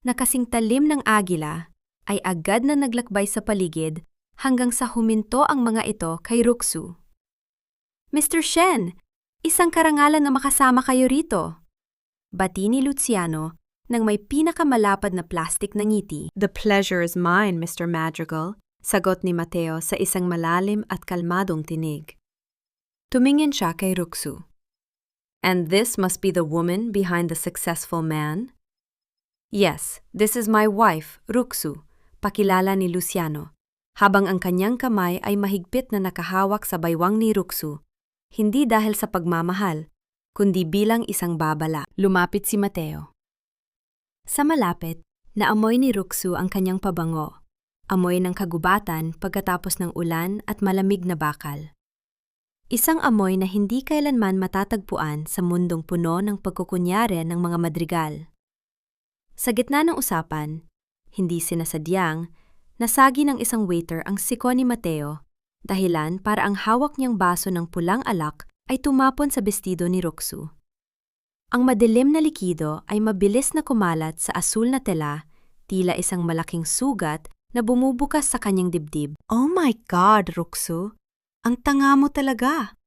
na kasing talim ng agila, ay agad na naglakbay sa paligid hanggang sa huminto ang mga ito kay Roxu. "Mr. Shen, isang karangalan na makasama kayo rito," bati ni Luciano nang may pinakamalapad na plastik na ngiti. "The pleasure is mine, Mr. Madrigal," sagot ni Mateo sa isang malalim at kalmadong tinig. Tumingin siya kay Roxu. "And this must be the woman behind the successful man?" "Yes, this is my wife, Roxu," pakilala ni Luciano, habang ang kanyang kamay ay mahigpit na nakahawak sa baywang ni Roxu, hindi dahil sa pagmamahal, kundi bilang isang babala. Lumapit si Mateo. Sa malapit, naamoy ni Roxu ang kanyang pabango, amoy ng kagubatan pagkatapos ng ulan at malamig na bakal. Isang amoy na hindi kailanman matatagpuan sa mundong puno ng pagkukunyari ng mga Madrigal. Sa gitna ng usapan, hindi sinasadyang, nasagi ng isang waiter ang siko ni Mateo, dahilan para ang hawak niyang baso ng pulang alak ay tumapon sa bestido ni Roxu. Ang madilim na likido ay mabilis na kumalat sa asul na tela, tila isang malaking sugat na bumubukas sa kanyang dibdib. "Oh my God, Ruksu! Ang tanga mo talaga!"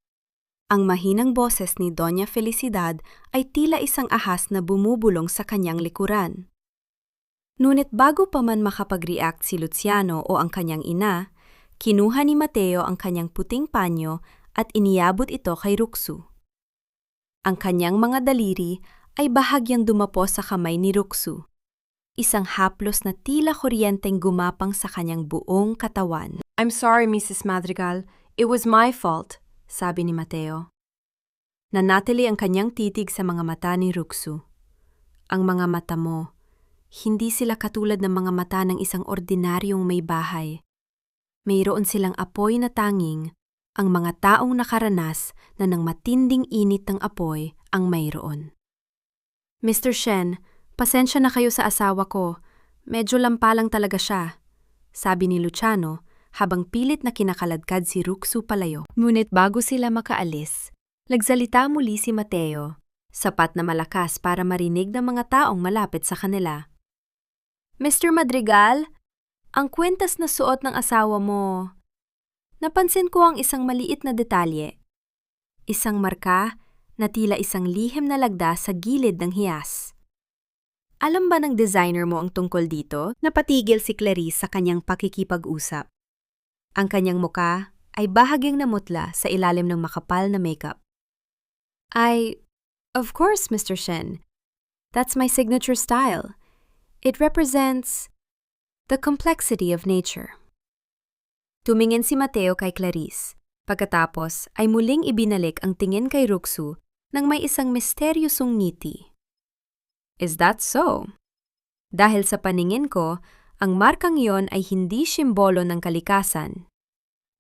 Ang mahinang boses ni Doña Felicidad ay tila isang ahas na bumubulong sa kanyang likuran. Ngunit bago pa man makapag-react si Luciano o ang kanyang ina, kinuha ni Mateo ang kanyang puting panyo at iniabot ito kay Ruksu. Ang kanyang mga daliri ay bahagyang dumapo sa kamay ni Ruksu. Isang haplos na tila kuryenteng gumapang sa kanyang buong katawan. I'm sorry, Mrs. Madrigal. It was my fault, sabi ni Mateo. Nanatili ang kanyang titig sa mga mata ni Ruksu. Ang mga mata mo, hindi sila katulad ng mga mata ng isang ordinaryong may bahay. Mayroon silang apoy na tanging ang mga taong nakaranas na ng matinding init ng apoy ang mayroon. Mr. Shen, pasensya na kayo sa asawa ko. Medyo lampalang talaga siya, sabi ni Luciano habang pilit na kinakaladkad si Ruksu palayo. Ngunit bago sila makaalis, nagsalita muli si Mateo, sapat na malakas para marinig ng mga taong malapit sa kanila. Mr. Madrigal, ang kwintas na suot ng asawa mo. Napansin ko ang isang maliit na detalye. Isang marka na tila isang lihim na lagda sa gilid ng hiyas. Alam ba ng designer mo ang tungkol dito? Napatigil si Clarice sa kanyang pakikipag-usap. Ang kanyang muka ay bahagyang namutla sa ilalim ng makapal na makeup. Of course, Mr. Shen. That's my signature style. It represents the complexity of nature. Tumingin si Mateo kay Clarice. Pagkatapos ay muling ibinalik ang tingin kay Ruksu nang may isang misteryosong ngiti. Is that so? Dahil sa paningin ko, ang markang iyon ay hindi simbolo ng kalikasan.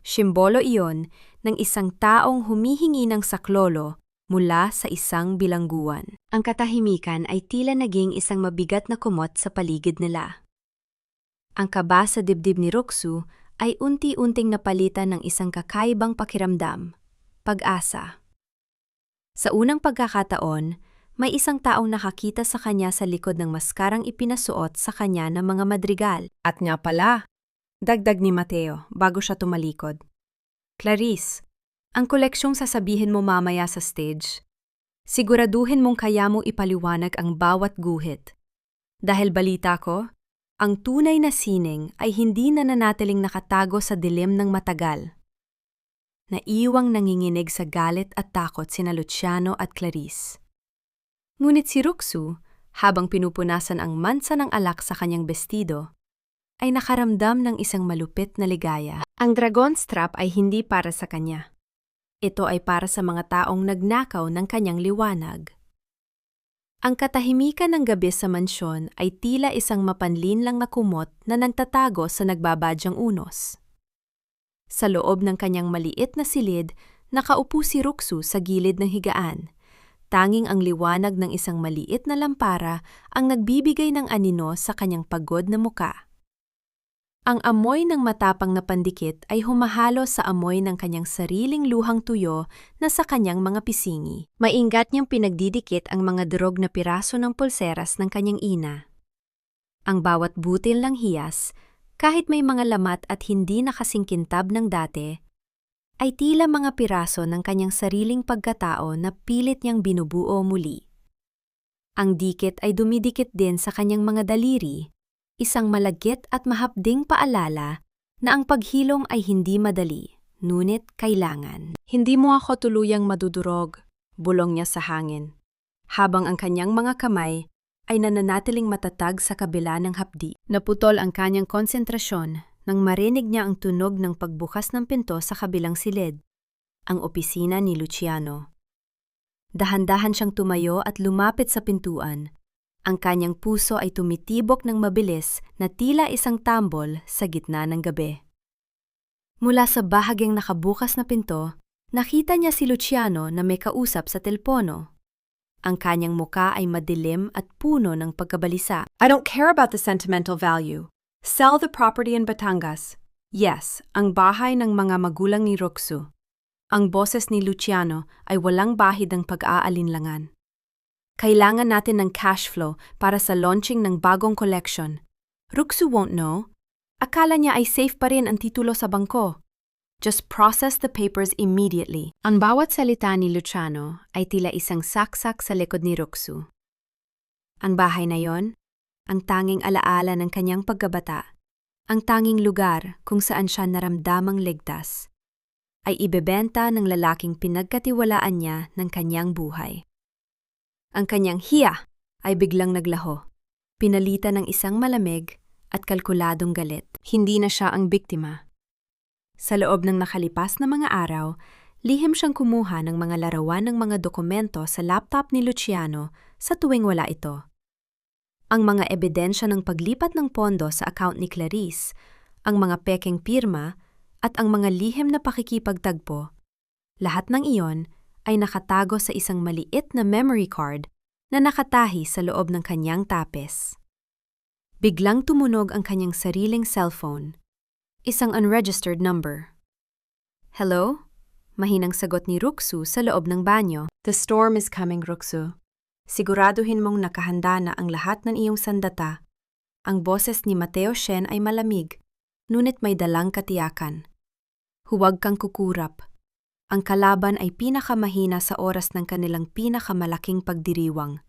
Simbolo iyon ng isang taong humihingi ng saklolo mula sa isang bilangguan. Ang katahimikan ay tila naging isang mabigat na kumot sa paligid nila. Ang kaba sa dibdib ni Ruksu ay unti-unting napalitan ng isang kakaibang pakiramdam, pag-asa. Sa unang pagkakataon, may isang taong nakakita sa kanya sa likod ng maskarang ipinasuot sa kanya ng mga madrigal. At nga pala, dagdag ni Mateo bago siya tumalikod. Clarice, ang koleksyong sasabihin mo mamaya sa stage, siguraduhin mong kaya mo ipaliwanag ang bawat guhit. Dahil balita ko, ang tunay na sining ay hindi nananatiling nakatago sa dilim ng matagal. Naiwang nanginginig sa galit at takot sina Luciano at Clarice. Ngunit si Ruksu, habang pinupunasan ang mansa ng alak sa kanyang bestido, ay nakaramdam ng isang malupit na ligaya. Ang dragon strap ay hindi para sa kanya. Ito ay para sa mga taong nagnakaw ng kanyang liwanag. Ang katahimikan ng gabi sa mansyon ay tila isang mapanlinlang na kumot na nagtatago sa nagbabadyang unos. Sa loob ng kanyang maliit na silid, nakaupo si Ruksu sa gilid ng higaan. Tanging ang liwanag ng isang maliit na lampara ang nagbibigay ng anino sa kanyang pagod na muka. Ang amoy ng matapang na pandikit ay humahalo sa amoy ng kanyang sariling luhang tuyo na sa kanyang mga pisingi. Maingat niyang pinagdidikit ang mga durog na piraso ng pulseras ng kanyang ina. Ang bawat butil ng hiyas, kahit may mga lamat at hindi nakasingkintab ng dati, ay tila mga piraso ng kanyang sariling pagkatao na pilit niyang binubuo muli. Ang dikit ay dumidikit din sa kanyang mga daliri, isang malagkit at mahapding paalala na ang paghilom ay hindi madali, ngunit kailangan. Hindi mo ako tuluyang madudurog, bulong niya sa hangin, habang ang kanyang mga kamay ay nananatiling matatag sa kabila ng hapdi. Naputol ang kanyang konsentrasyon nang marinig niya ang tunog ng pagbukas ng pinto sa kabilang silid, ang opisina ni Luciano. Dahan-dahan siyang tumayo at lumapit sa pintuan. Ang kanyang puso ay tumitibok ng mabilis na tila isang tambol sa gitna ng gabi. Mula sa bahagyang nakabukas na pinto, nakita niya si Luciano na may kausap sa telpono. Ang kanyang muka ay madilim at puno ng pagkabalisa. I don't care about the sentimental value. Sell the property in Batangas. Yes, ang bahay ng mga magulang ni Ruksu. Ang boses ni Luciano ay walang bahid ng pag-aalinlangan. Kailangan natin ng cash flow para sa launching ng bagong collection. Ruxu won't know. Akala niya ay safe pa rin ang titulo sa bangko. Just process the papers immediately. Ang bawat salita ni Luciano ay tila isang saksak sa likod ni Ruxu. Ang bahay na yon, ang tanging alaala ng kanyang pagkabata, ang tanging lugar kung saan siya naramdamang ligtas, ay ibebenta ng lalaking pinagkatiwalaan niya ng kanyang buhay. Ang kanyang hiya ay biglang naglaho, pinalitan ng isang malamig at kalkuladong galit. Hindi na siya ang biktima. Sa loob ng nakalipas na mga araw, lihim siyang kumuha ng mga larawan ng mga dokumento sa laptop ni Luciano sa tuwing wala ito. Ang mga ebidensya ng paglipat ng pondo sa account ni Clarice, ang mga pekeng pirma, at ang mga lihim na pakikipagtagpo, lahat ng iyon ay nakatago sa isang maliit na memory card na nakatahi sa loob ng kanyang tapes. Biglang tumunog ang kanyang sariling cellphone. Isang unregistered number. Hello? Mahinang sagot ni Ruxu sa loob ng banyo. The storm is coming, Ruxu. Siguraduhin mong nakahanda na ang lahat ng iyong sandata. Ang boses ni Mateo Shen ay malamig, ngunit may dalang katiyakan. Huwag kang kukurap. Ang kalaban ay pinakamahina sa oras ng kanilang pinakamalaking pagdiriwang.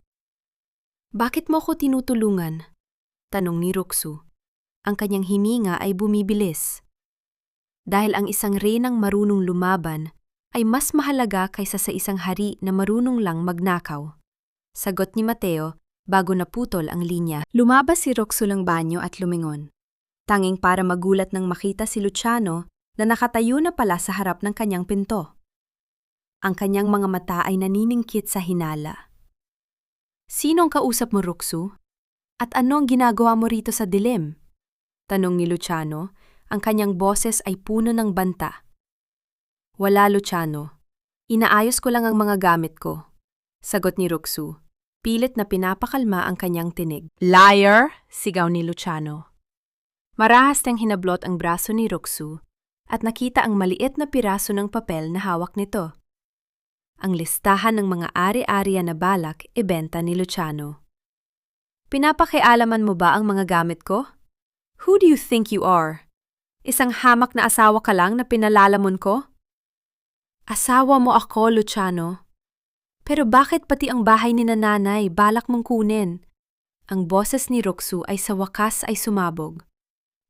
Bakit mo ko tinutulungan? Tanong ni Ruxu. Ang kanyang hininga ay bumibilis. Dahil ang isang reynang marunong lumaban ay mas mahalaga kaysa sa isang hari na marunong lang magnakaw. Sagot ni Mateo bago naputol ang linya. Lumabas si Ruxu ng banyo at lumingon. Tanging para magulat nang makita si Luciano na nakatayo na pala sa harap ng kanyang pinto. Ang kanyang mga mata ay naniningkit sa hinala. Sino ang kausap mo, Ruxu? At ano ang ginagawa mo rito sa dilim? Tanong ni Luciano, ang kanyang boses ay puno ng banta. Wala, Luciano. Inaayos ko lang ang mga gamit ko. Sagot ni Ruxu, pilit na pinapakalma ang kanyang tinig. Liar! Sigaw ni Luciano. Marahas niyang hinablot ang braso ni Ruxu at nakita ang maliit na piraso ng papel na hawak nito. Ang listahan ng mga ari-ariya na balak ibenta ni Luciano. Pinapakialaman mo ba ang mga gamit ko? Who do you think you are? Isang hamak na asawa ka lang na pinalalamon ko? Asawa mo ako, Luciano. Pero bakit pati ang bahay ni nanay balak mong kunin? Ang boses ni Ruxu ay sa wakas ay sumabog.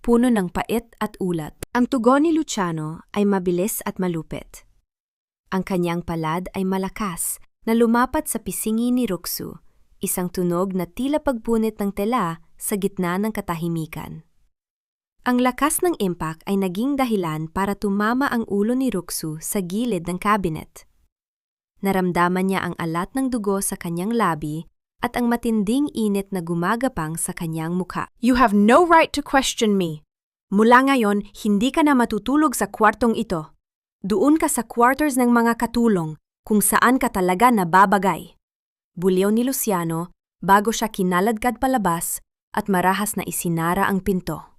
Puno ng pait at ulat. Ang tugon ni Luciano ay mabilis at malupit. Ang kanyang palad ay malakas na lumapat sa pisingi ni Ruxu, isang tunog na tila pagpunit ng tela sa gitna ng katahimikan. Ang lakas ng impact ay naging dahilan para tumama ang ulo ni Ruxu sa gilid ng cabinet. Naramdaman niya ang alat ng dugo sa kanyang labi at ang matinding init na gumagapang sa kanyang mukha. You have no right to question me. Mula ngayon, hindi ka na matutulog sa kwartong ito. Doon ka sa quarters ng mga katulong kung saan ka talaga nababagay. Buliw ni Luciano bago siya kinaladkad palabas at marahas na isinara ang pinto.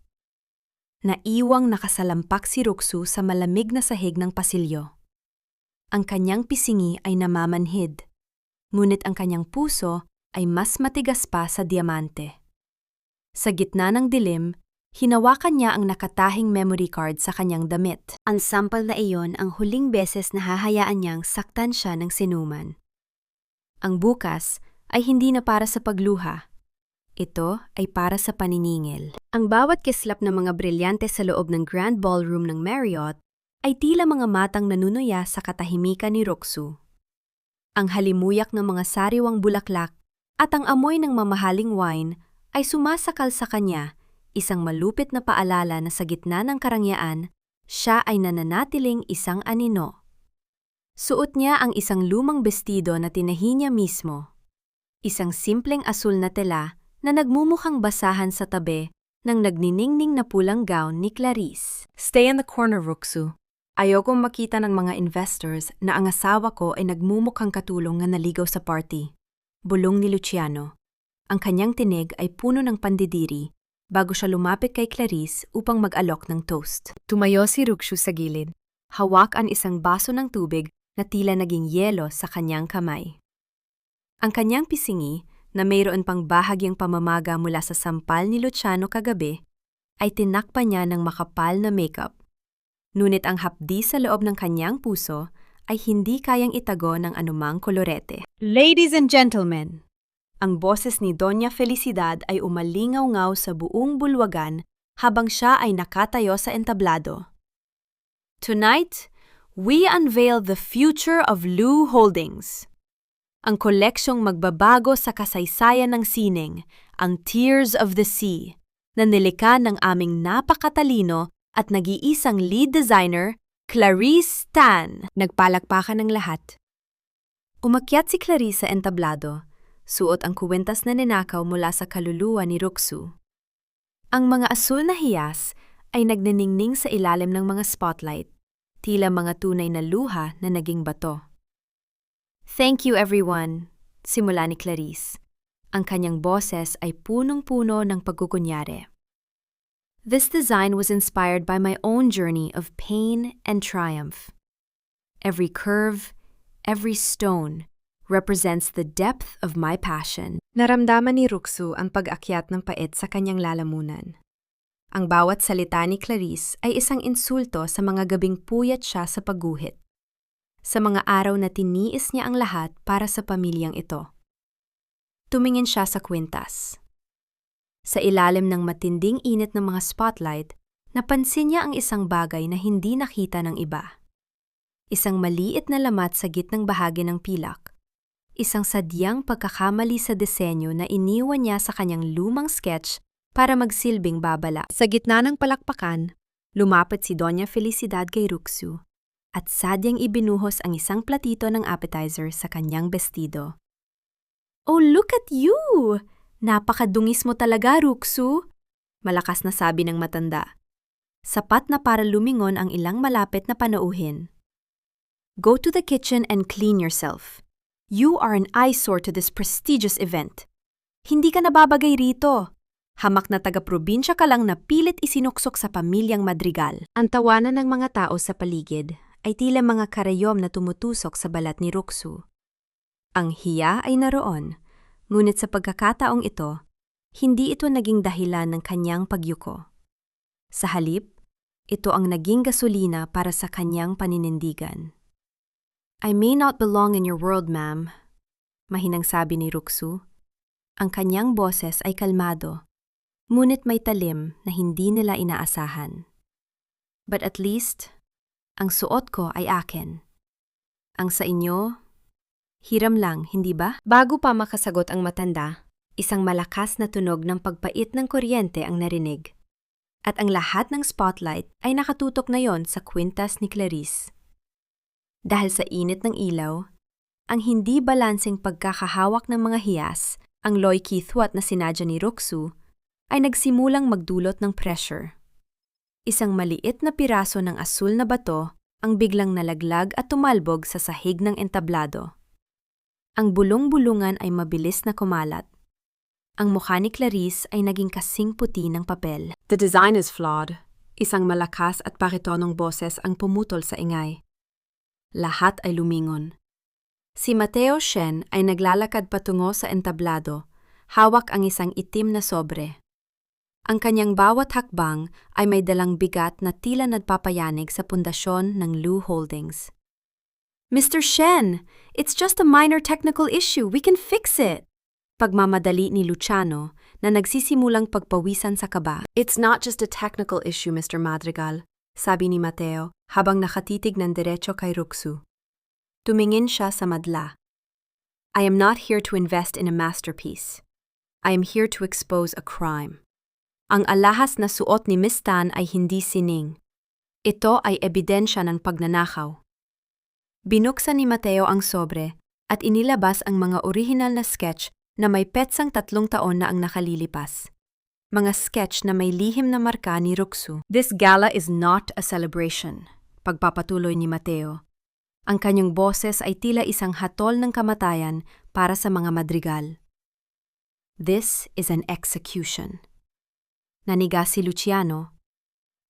Naiwang nakasalampak si Ruxu sa malamig na sahig ng pasilyo. Ang kanyang pisingi ay namamanhid, ngunit ang kanyang puso ay mas matigas pa sa diamante. Sa gitna ng dilim, hinawakan niya ang nakatahing memory card sa kanyang damit. Ang sampal na iyon ang huling beses na hahayaan niyang saktan siya ng sinuman. Ang bukas ay hindi na para sa pagluha. Ito ay para sa paniningil. Ang bawat kislap ng mga brilyante sa loob ng Grand Ballroom ng Marriott ay tila mga matang nanunuya sa katahimikan ni Ruxu. Ang halimuyak ng mga sariwang bulaklak at ang amoy ng mamahaling wine ay sumasakal sa kanya, isang malupit na paalala na sa gitna ng karangyaan, siya ay nananatiling isang anino. Suot niya ang isang lumang bestido na tinahi niya mismo. Isang simpleng asul na tela na nagmumukhang basahan sa tabi ng nagniningning na pulang gown ni Clarice. Stay in the corner, Ruxu. Ayokong makita ng mga investors na ang asawa ko ay nagmumukhang katulong na naligaw sa party. Bulong ni Luciano. Ang kanyang tinig ay puno ng pandidiri bago siya lumapit kay Clarice upang mag-alok ng toast. Tumayo si Ruxu sa gilid. Hawak ang isang baso ng tubig na tila naging yelo sa kanyang kamay. Ang kanyang pisingi, na mayroon pang bahagyang pamamaga mula sa sampal ni Luciano kagabi, ay tinakpan niya ng makapal na makeup. Ngunit ang hapdi sa loob ng kanyang puso ay hindi kayang itago ng anumang kolorete. Ladies and gentlemen, ang boses ni Doña Felicidad ay umalingaw-ngaw sa buong bulwagan habang siya ay nakatayo sa entablado. Tonight, we unveil the future of Lou Holdings. Ang koleksyong magbabago sa kasaysayan ng sining, ang Tears of the Sea, na nilikha ng aming napakatalino at nag-iisang lead designer, Clarice Tan. Nagpalakpakan ng lahat. Umakyat si Clarice sa entablado, suot ang kuwentas na ninakaw mula sa kaluluwa ni Ruxu. Ang mga asul na hiyas ay nagniningning sa ilalim ng mga spotlight, tila mga tunay na luha na naging bato. Thank you everyone, simula ni Clarice. Ang kanyang boses ay punong-puno ng pagkukunyari. This design was inspired by my own journey of pain and triumph. Every curve, every stone, represents the depth of my passion. Naramdaman ni Ruxu ang pag-akyat ng pait sa kanyang lalamunan. Ang bawat salita ni Clarice ay isang insulto sa mga gabing puyat siya sa pagguhit. Sa mga araw na tiniis niya ang lahat para sa pamilyang ito. Tumingin siya sa kwintas. Sa ilalim ng matinding init ng mga spotlight, napansin niya ang isang bagay na hindi nakita ng iba. Isang maliit na lamat sa gitnang bahagi ng pilak. Isang sadyang pagkakamali sa disenyo na iniwan niya sa kanyang lumang sketch para magsilbing babala. Sa gitna ng palakpakan, lumapit si Doña Felicidad kay Ruxu at sadyang ibinuhos ang isang platito ng appetizer sa kanyang bestido. "Oh, look at you! Napakadungis mo talaga, Ruxu!" Malakas na sabi ng matanda. Sapat na para lumingon ang ilang malapit na panauhin. "Go to the kitchen and clean yourself. You are an eyesore to this prestigious event. Hindi ka nababagay rito. Hamak na taga-probinsya ka lang na pilit isinuksok sa pamilyang Madrigal." Ang tawanan ng mga tao sa paligid ay tila mga karayom na tumutusok sa balat ni Ruxu. Ang hiya ay naroon, ngunit sa pagkakataong ito, hindi ito naging dahilan ng kanyang pagyuko. Sa halip, ito ang naging gasolina para sa kanyang paninindigan. "I may not belong in your world, ma'am," mahinang sabi ni Ruxu. Ang kanyang boses ay kalmado, ngunit may talim na hindi nila inaasahan. "But at least, ang suot ko ay akin. Ang sa inyo, hiram lang, hindi ba?" Bago pa makasagot ang matanda, isang malakas na tunog ng pagpait ng kuryente ang narinig. At ang lahat ng spotlight ay nakatutok na yon sa kwintas ni Clarice. Dahil sa init ng ilaw, ang hindi balanseng pagkakahawak ng mga hiyas, ang loy-kithwat na sinadya ni Ruxu, ay nagsimulang magdulot ng pressure. Isang maliit na piraso ng asul na bato ang biglang nalaglag at tumalbog sa sahig ng entablado. Ang bulong-bulungan ay mabilis na kumalat. Ang mukha ni Clarice ay naging kasing puti ng papel. "The design is flawed." Isang malakas at baritonong boses ang pumutol sa ingay. Lahat ay lumingon. Si Mateo Shen ay naglalakad patungo sa entablado, hawak ang isang itim na sobre. Ang kanyang bawat hakbang ay may dalang bigat na tila nagpapayanig sa pundasyon ng Lou Holdings. "Mr. Shen, it's just a minor technical issue. We can fix it." Pagmamadali ni Luciano na nagsisimulang pagpawisan sa kaba. "It's not just a technical issue, Mr. Madrigal," sabi ni Mateo habang nakatitig ng diretso kay Ruxu. Tumingin siya sa madla. "I am not here to invest in a masterpiece. I am here to expose a crime." Ang alahas na suot ni Miss Tan ay hindi sining. Ito ay ebidensya ng pagnanakaw. Binuksan ni Mateo ang sobre at inilabas ang mga orihinal na sketch na may petsang 3 taon na ang nakalilipas. Mga sketch na may lihim na marka ni Ruxu. "This gala is not a celebration," pagpapatuloy ni Mateo. Ang kanyang boses ay tila isang hatol ng kamatayan para sa mga Madrigal. "This is an execution." Naniga si Luciano.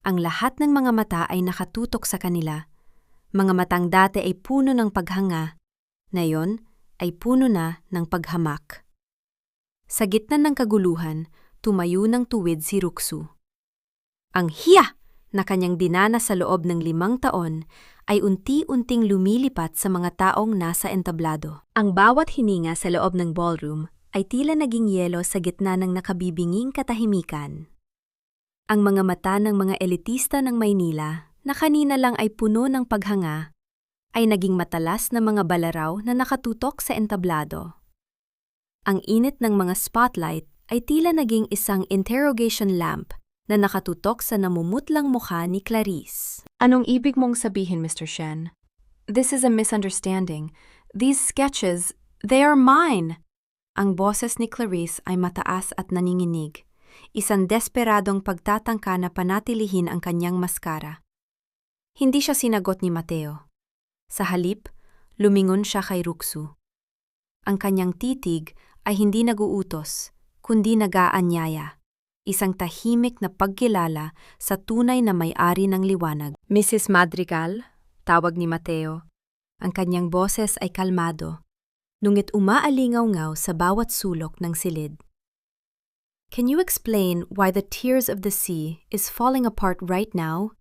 Ang lahat ng mga mata ay nakatutok sa kanila. Mga matang dati ay puno ng paghanga, ngayon ay puno na ng paghamak. Sa gitna ng kaguluhan, tumayo ng tuwid si Ruksu. Ang hiya na kanyang dinana sa loob ng 5 taon ay unti-unting lumilipat sa mga taong nasa entablado. Ang bawat hininga sa loob ng ballroom ay tila naging yelo sa gitna ng nakabibinging katahimikan. Ang mga mata ng mga elitista ng Maynila na kanina lang ay puno ng paghanga ay naging matalas na mga balaraw na nakatutok sa entablado. Ang init ng mga spotlight ay tila naging isang interrogation lamp na nakatutok sa namumutlang mukha ni Clarice. Anong ibig mong sabihin, Mr. Shen? This is a misunderstanding. These sketches, they are mine. Ang boses ni Clarice ay mataas at nanginginig. Isang desperadong pagtatangka na panatilihin ang kanyang maskara. Hindi siya sinagot ni Mateo. Sa halip, lumingon siya kay Ruksu. Ang kanyang titig ay hindi naguutos, kundi nag-aanyaya. Isang tahimik na pagkilala sa tunay na may-ari ng liwanag. Mrs. Madrigal, tawag ni Mateo. Ang kanyang boses ay kalmado, ngunit umaalingaw-ngaw sa bawat sulok ng silid. Can you explain why the tears of the sea is falling apart right now?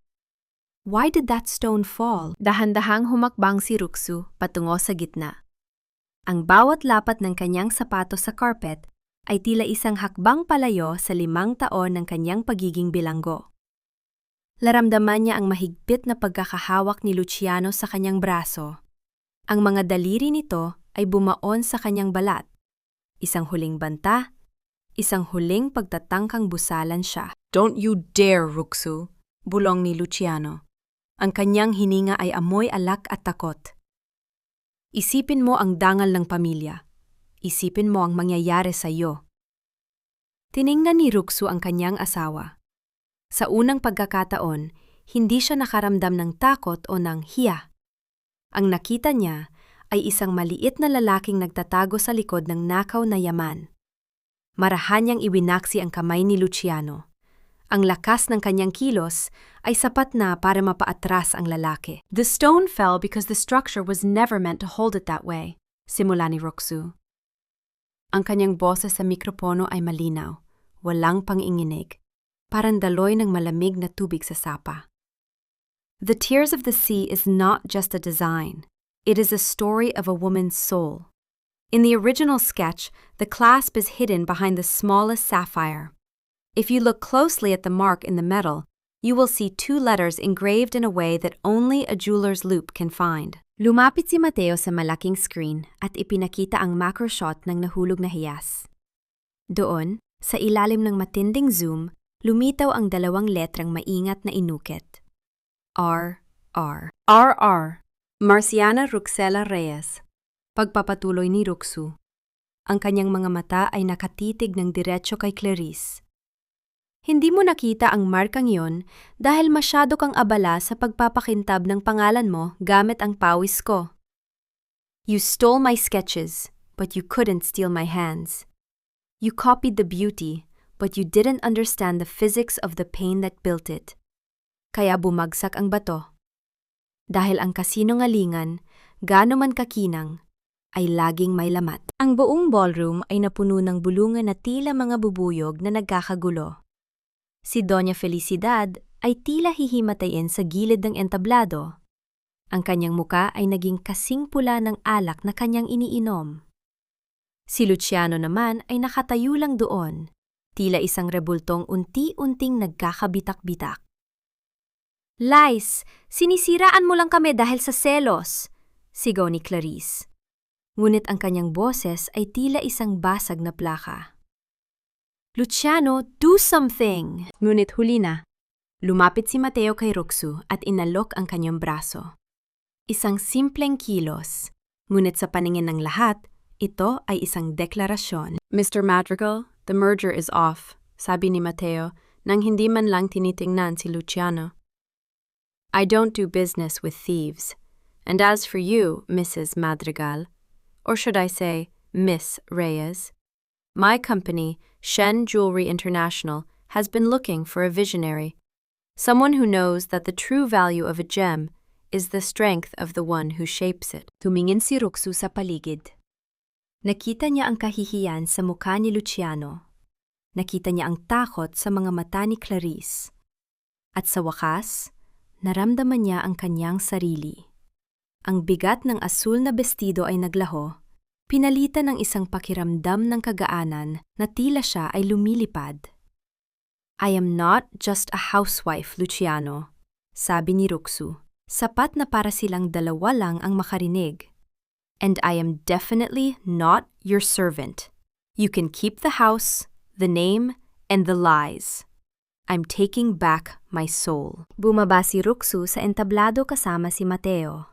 Why did that stone fall? Dahan-dahang humakbang si Ruksu patungo sa gitna. Ang bawat lapat ng kanyang sapatos sa carpet ay tila isang hakbang palayo sa 5 taon ng kanyang pagiging bilanggo. Laramdaman niya ang mahigpit na pagkakahawak ni Luciano sa kanyang braso. Ang mga daliri nito ay bumaon sa kanyang balat. Isang huling banta, isang huling pagtatangkang busalan siya. Don't you dare, Ruksu, bulong ni Luciano. Ang kanyang hininga ay amoy alak at takot. Isipin mo ang dangal ng pamilya. Isipin mo ang mangyayari sa iyo. Tiningnan ni Ruksu ang kanyang asawa. Sa unang pagkakataon, hindi siya nakaramdam ng takot o ng hiya. Ang nakita niya ay isang maliit na lalaking nagtatago sa likod ng nakaw na yaman. Marahan niyang iwinaksi ang kamay ni Luciano. Ang lakas ng kanyang kilos ay sapat na para mapaatras ang lalaki. The stone fell because the structure was never meant to hold it that way, simula ni Ruksu. Ang kanyang boses sa mikropono ay malinaw, walang panginginig, parang daloy ng malamig na tubig sa sapa. The tears of the sea is not just a design. It is a story of a woman's soul. In the original sketch, the clasp is hidden behind the smallest sapphire. If you look closely at the mark in the metal, you will see 2 letters engraved in a way that only a jeweler's loupe can find. Lumapit si Mateo sa malaking screen at ipinakita ang macro shot ng nahulog na hiyas. Doon, sa ilalim ng matinding zoom, lumitaw ang 2 letrang maingat na inukit. R.R. R.R. Marciana Ruxela Reyes. Pagpapatuloy ni Ruksu. Ang kanyang mga mata ay nakatitig ng diretso kay Clarice. Hindi mo nakita ang markang yon dahil masyado kang abala sa pagpapakintab ng pangalan mo gamit ang pawis ko. You stole my sketches, but you couldn't steal my hands. You copied the beauty, but you didn't understand the physics of the pain that built it. Kaya bumagsak ang bato. Dahil ang kasinungalingan, gaano man kakinang, ay laging may lamat. Ang buong ballroom ay napuno ng bulungan na tila mga bubuyog na nagkakagulo. Si Doña Felicidad ay tila hihimatayin sa gilid ng entablado. Ang kanyang muka ay naging kasing pula ng alak na kanyang iniinom. Si Luciano naman ay nakatayo lang doon, tila isang rebultong unti-unting nagkakabitak-bitak. Lies, sinisiraan mo lang kami dahil sa selos, sigaw ni Clarice. Ngunit ang kanyang boses ay tila isang basag na plaka. Luciano, do something! Ngunit huli na. Lumapit si Mateo kay Ruksu at inalok ang kanyang braso. Isang simpleng kilos, ngunit sa paningin ng lahat, ito ay isang deklarasyon. Mr. Madrigal, the merger is off, sabi ni Mateo nang hindi man lang tinitingnan si Luciano. I don't do business with thieves. And as for you, Mrs. Madrigal, or should I say, Miss Reyes, my company, Shen Jewelry International, has been looking for a visionary, someone who knows that the true value of a gem is the strength of the one who shapes it. Tumingin si Ruksu sa paligid. Nakita niya ang kahihiyan sa mukha ni Luciano. Nakita niya ang takot sa mga mata ni Clarice. At sa wakas, naramdaman niya ang kanyang sarili. Ang bigat ng asul na bestido ay naglaho, pinalitan ng isang pakiramdam ng kagaanan na tila siya ay lumilipad. "I am not just a housewife, Luciano," sabi ni Ruxu. Sapat na para silang dalawa lang ang makarinig. "And I am definitely not your servant. You can keep the house, the name, and the lies. I'm taking back my soul." Bumaba si Ruxu sa entablado kasama si Mateo.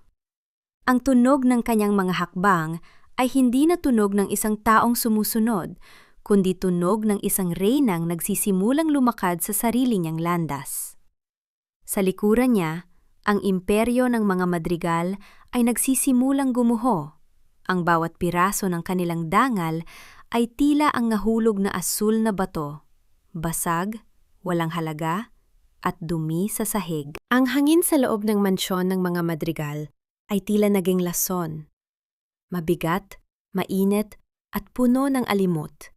Ang tunog ng kanyang mga hakbang ay hindi na tunog ng isang taong sumusunod, kundi tunog ng isang reynang nagsisimulang lumakad sa sarili niyang landas. Sa likuran niya, ang imperyo ng mga madrigal ay nagsisimulang gumuho. Ang bawat piraso ng kanilang dangal ay tila ang nahulog na asul na bato, basag, walang halaga, at dumi sa sahig. Ang hangin sa loob ng mansyon ng mga madrigal ay tila naging lason. Mabigat, mainit, at puno ng alimot.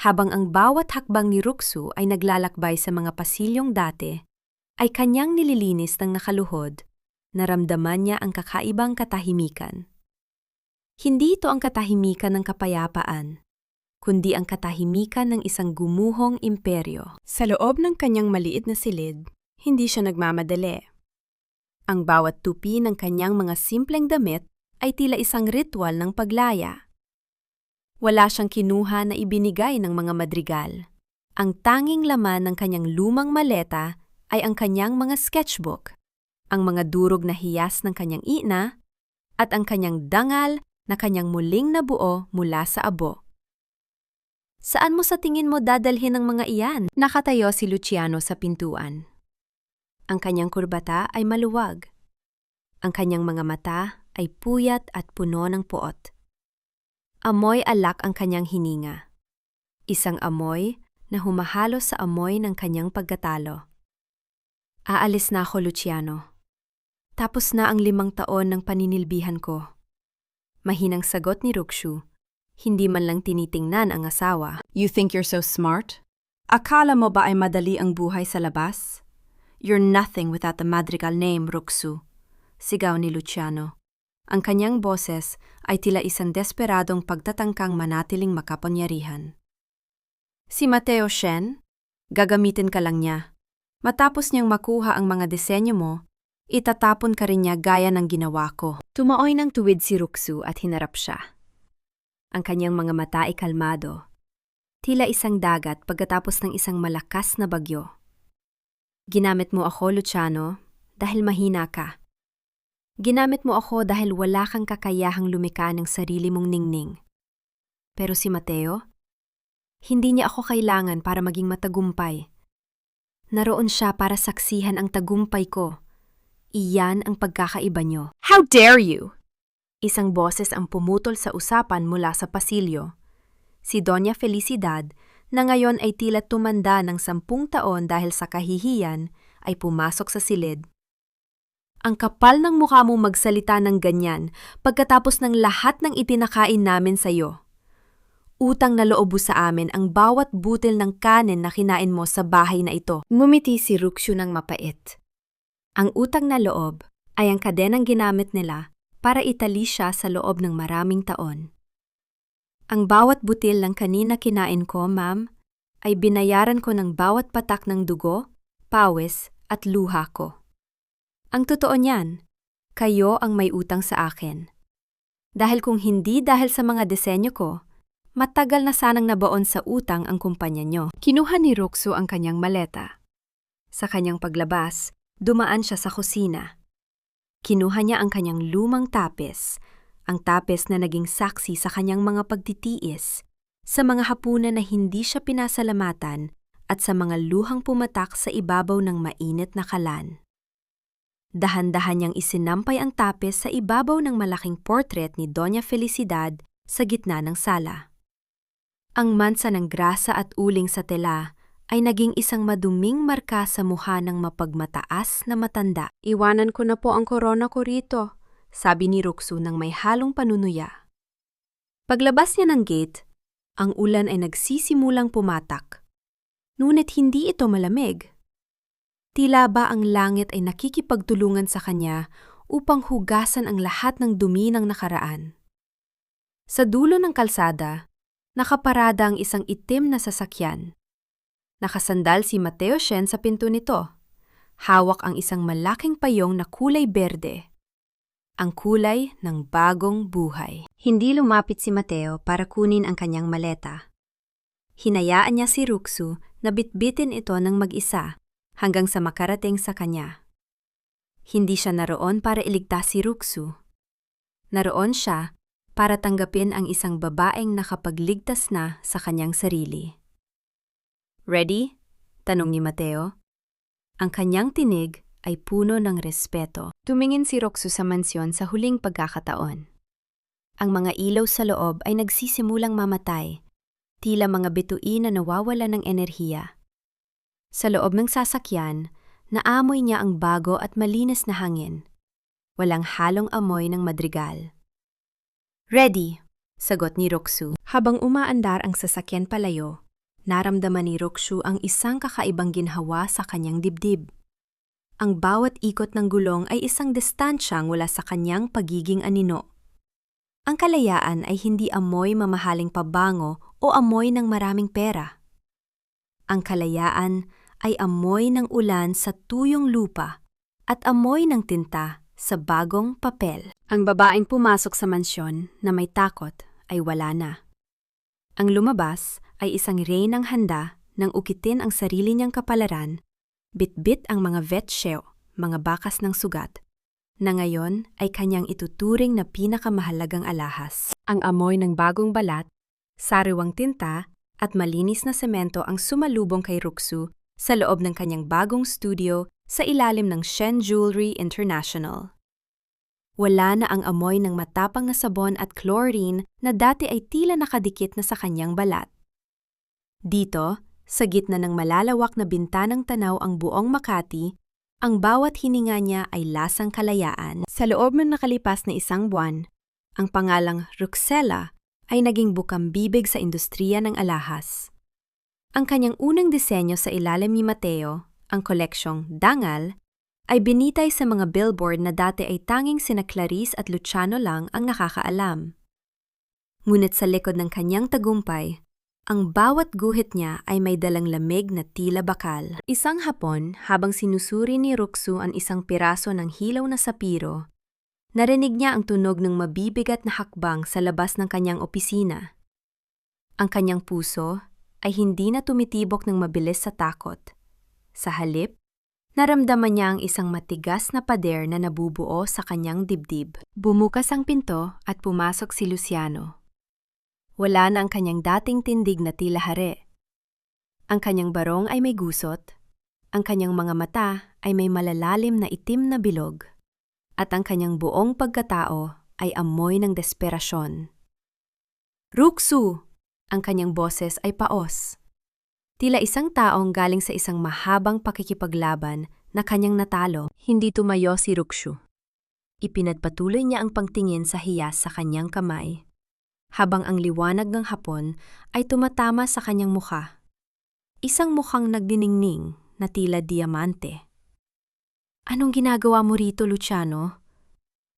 Habang ang bawat hakbang ni Ruxu ay naglalakbay sa mga pasilyong dati, ay kanyang nililinis ng nakaluhod, naramdaman niya ang kakaibang katahimikan. Hindi ito ang katahimikan ng kapayapaan, kundi ang katahimikan ng isang gumuhong imperyo. Sa loob ng kanyang maliit na silid, hindi siya nagmamadali. Ang bawat tupi ng kanyang mga simpleng damit ay tila isang ritual ng paglaya. Wala siyang kinuha na ibinigay ng mga madrigal. Ang tanging laman ng kanyang lumang maleta ay ang kanyang mga sketchbook, ang mga durog na hiyas ng kanyang ina, at ang kanyang dangal na kanyang muling nabuo mula sa abo. "Saan mo sa tingin mo dadalhin ang mga iyan?" Nakatayo si Luciano sa pintuan. Ang kanyang kurbata ay maluwag. Ang kanyang mga mata ay puyat at puno ng puot. Amoy alak ang kanyang hininga. Isang amoy na humahalo sa amoy ng kanyang pagkatalo. "Aalis na ako, Luciano. Tapos na ang 5 taon ng paninilbihan ko." Mahinang sagot ni Ruxu, hindi man lang tinitingnan ang asawa. You think you're so smart? Akala mo ba ay madali ang buhay sa labas? You're nothing without the madrigal name, Ruxu. Sigaw ni Luciano. Ang kanyang boses ay tila isang desperadong pagtatangkang manatiling makapangyarihan. "Si Mateo Shen, gagamitin ka lang niya. Matapos niyang makuha ang mga disenyo mo, itatapon ka rin niya gaya ng ginawa ko." Tumaoy ng tuwid si Ruxu at hinarap siya. Ang kanyang mga mata ay kalmado. Tila isang dagat pagkatapos ng isang malakas na bagyo. "Ginamit mo ako, Luciano, dahil mahina ka. Ginamit mo ako dahil wala kang kakayahang lumika ng sarili mong ningning. Pero si Mateo, hindi niya ako kailangan para maging matagumpay. Naroon siya para saksihan ang tagumpay ko. Iyan ang pagkakaiba niyo." How dare you? Isang boses ang pumutol sa usapan mula sa pasilyo. Si Doña Felicidad, na ngayon ay tila tumanda ng 10 taon dahil sa kahihiyan, ay pumasok sa silid. "Ang kapal ng mukha mong magsalita ng ganyan pagkatapos ng lahat ng ipinakain namin sa iyo. Utang na loob mo sa amin ang bawat butil ng kanin na kinain mo sa bahay na ito." Ngumiti si Ruxu ng mapait. Ang utang na loob ay ang kadenang ginamit nila para itali siya sa loob ng maraming taon. "Ang bawat butil ng kanina kinain ko, ma'am, ay binayaran ko ng bawat patak ng dugo, pawis at luha ko. Ang totoo niyan, kayo ang may utang sa akin. Dahil kung hindi dahil sa mga disenyo ko, matagal na sanang nabaon sa utang ang kumpanya nyo." Kinuha ni Ruxu ang kanyang maleta. Sa kanyang paglabas, dumaan siya sa kusina. Kinuha niya ang kanyang lumang tapes, ang tapes na naging saksi sa kanyang mga pagtitiis, sa mga hapunan na hindi siya pinasalamatan at sa mga luhang pumatak sa ibabaw ng mainit na kalan. Dahan-dahan niyang isinampay ang tapes sa ibabaw ng malaking portrait ni Doña Felicidad sa gitna ng sala. Ang mansa ng grasa at uling sa tela ay naging isang maduming marka sa mukha ng mapagmataas na matanda. "Iwanan ko na po ang korona ko rito," sabi ni Ruxu nang may halong panunuya. Paglabas niya ng gate, ang ulan ay nagsisimulang pumatak. Ngunit hindi ito malamig. Tila ba ang langit ay nakikipagtulungan sa kanya upang hugasan ang lahat ng dumi ng nakaraan. Sa dulo ng kalsada, nakaparada ang isang itim na sasakyan. Nakasandal si Mateo Shen sa pinto nito. Hawak ang isang malaking payong na kulay berde. Ang kulay ng bagong buhay. Hindi lumapit si Mateo para kunin ang kanyang maleta. Hinayaan niya si Ruxu na bitbitin ito ng mag-isa hanggang sa makarating sa kanya. Hindi siya naroon para iligtas si Ruxu. Naroon siya para tanggapin ang isang babaeng nakapagligtas na sa kanyang sarili. Ready? Tanong ni Mateo. Ang kanyang tinig ay puno ng respeto. Tumingin si Ruxu sa mansyon sa huling pagkakataon. Ang mga ilaw sa loob ay nagsisimulang mamatay, tila mga bituin na nawawala ng enerhiya. Sa loob ng sasakyan, naamoy niya ang bago at malinis na hangin. Walang halong amoy ng madrigal. Ready, sagot ni Ruxu. Habang umaandar ang sasakyan palayo, naramdaman ni Ruxu ang isang kakaibang ginhawa sa kanyang dibdib. Ang bawat ikot ng gulong ay isang distansyang mula sa kanyang pagiging anino. Ang kalayaan ay hindi amoy mamahaling pabango o amoy ng maraming pera. Ang kalayaan ay amoy ng ulan sa tuyong lupa at amoy ng tinta sa bagong papel. Ang babaeng pumasok sa mansyon na may takot ay wala na. Ang lumabas ay isang reynang handa nang ukitin ang sarili niyang kapalaran, bitbit ang mga vetsheo, mga bakas ng sugat, na ngayon ay kanyang ituturing na pinakamahalagang alahas. Ang amoy ng bagong balat, sariwang tinta at malinis na semento ang sumalubong kay Ruxu sa loob ng kanyang bagong studio sa ilalim ng Shen Jewelry International. Wala na ang amoy ng matapang na sabon at chlorine na dati ay tila nakadikit na sa kanyang balat. Dito, sa gitna ng malalawak na bintanang tanaw ang buong Makati, ang bawat hininga niya ay lasang kalayaan. Sa loob ng nakalipas na isang buwan, ang pangalang Ruxela ay naging bukambibig sa industriya ng alahas. Ang kanyang unang disenyo sa ilalim ni Mateo, ang koleksyong Dangal, ay binitay sa mga billboard na dati ay tanging sina Clarice at Luciano lang ang nakakaalam. Ngunit sa likod ng kanyang tagumpay, ang bawat guhit niya ay may dalang lamig na tila bakal. Isang hapon, habang sinusuri ni Ruxu ang isang piraso ng hilaw na sapiro, narinig niya ang tunog ng mabibigat na hakbang sa labas ng kanyang opisina. Ang kanyang puso ay hindi na tumitibok ng mabilis sa takot. Sa halip, naramdaman niya ang isang matigas na pader na nabubuo sa kanyang dibdib. Bumukas ang pinto at pumasok si Luciano. Wala na ang kanyang dating tindig na tila hari. Ang kanyang barong ay may gusot, ang kanyang mga mata ay may malalalim na itim na bilog, at ang kanyang buong pagkatao ay amoy ng desperasyon. Ruxu! Ang kanyang boses ay paos. Tila isang taong galing sa isang mahabang pakikipaglaban na kanyang natalo. Hindi tumayo si Ruxu. Ipinagpatuloy niya ang pangtingin sa hiyas sa kanyang kamay, habang ang liwanag ng hapon ay tumatama sa kanyang mukha. Isang mukhang nagdiningning na tila diamante. Anong ginagawa mo rito, Luciano?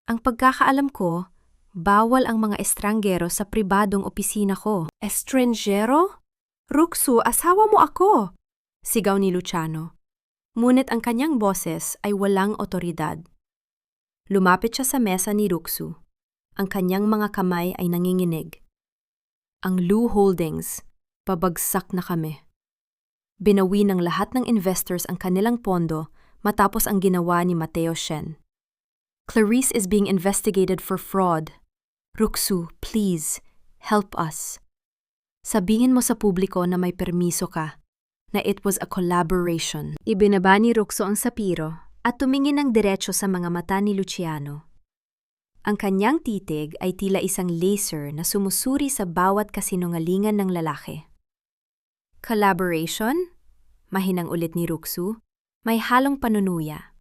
Ang pagkakaalam ko, bawal ang mga estranggero sa pribadong opisina ko. Estranggero? Ruxu, asawa mo ako! Sigaw ni Luciano. Ngunit ang kanyang boses ay walang otoridad. Lumapit siya sa mesa ni Ruxu. Ang kanyang mga kamay ay nanginginig. Ang Lu Holdings, pabagsak na kami. Binawi ng lahat ng investors ang kanilang pondo matapos ang ginawa ni Mateo Shen. Clarice is being investigated for fraud. Ruxu, please, help us. Sabihin mo sa publiko na may permiso ka, na it was a collaboration. Ibinaba ni Ruxu ang sapiro at tumingin ng diretso sa mga mata ni Luciano. Ang kanyang titig ay tila isang laser na sumusuri sa bawat kasinungalingan ng lalaki. Collaboration? Mahinang ulit ni Ruxu, may halong panunuya.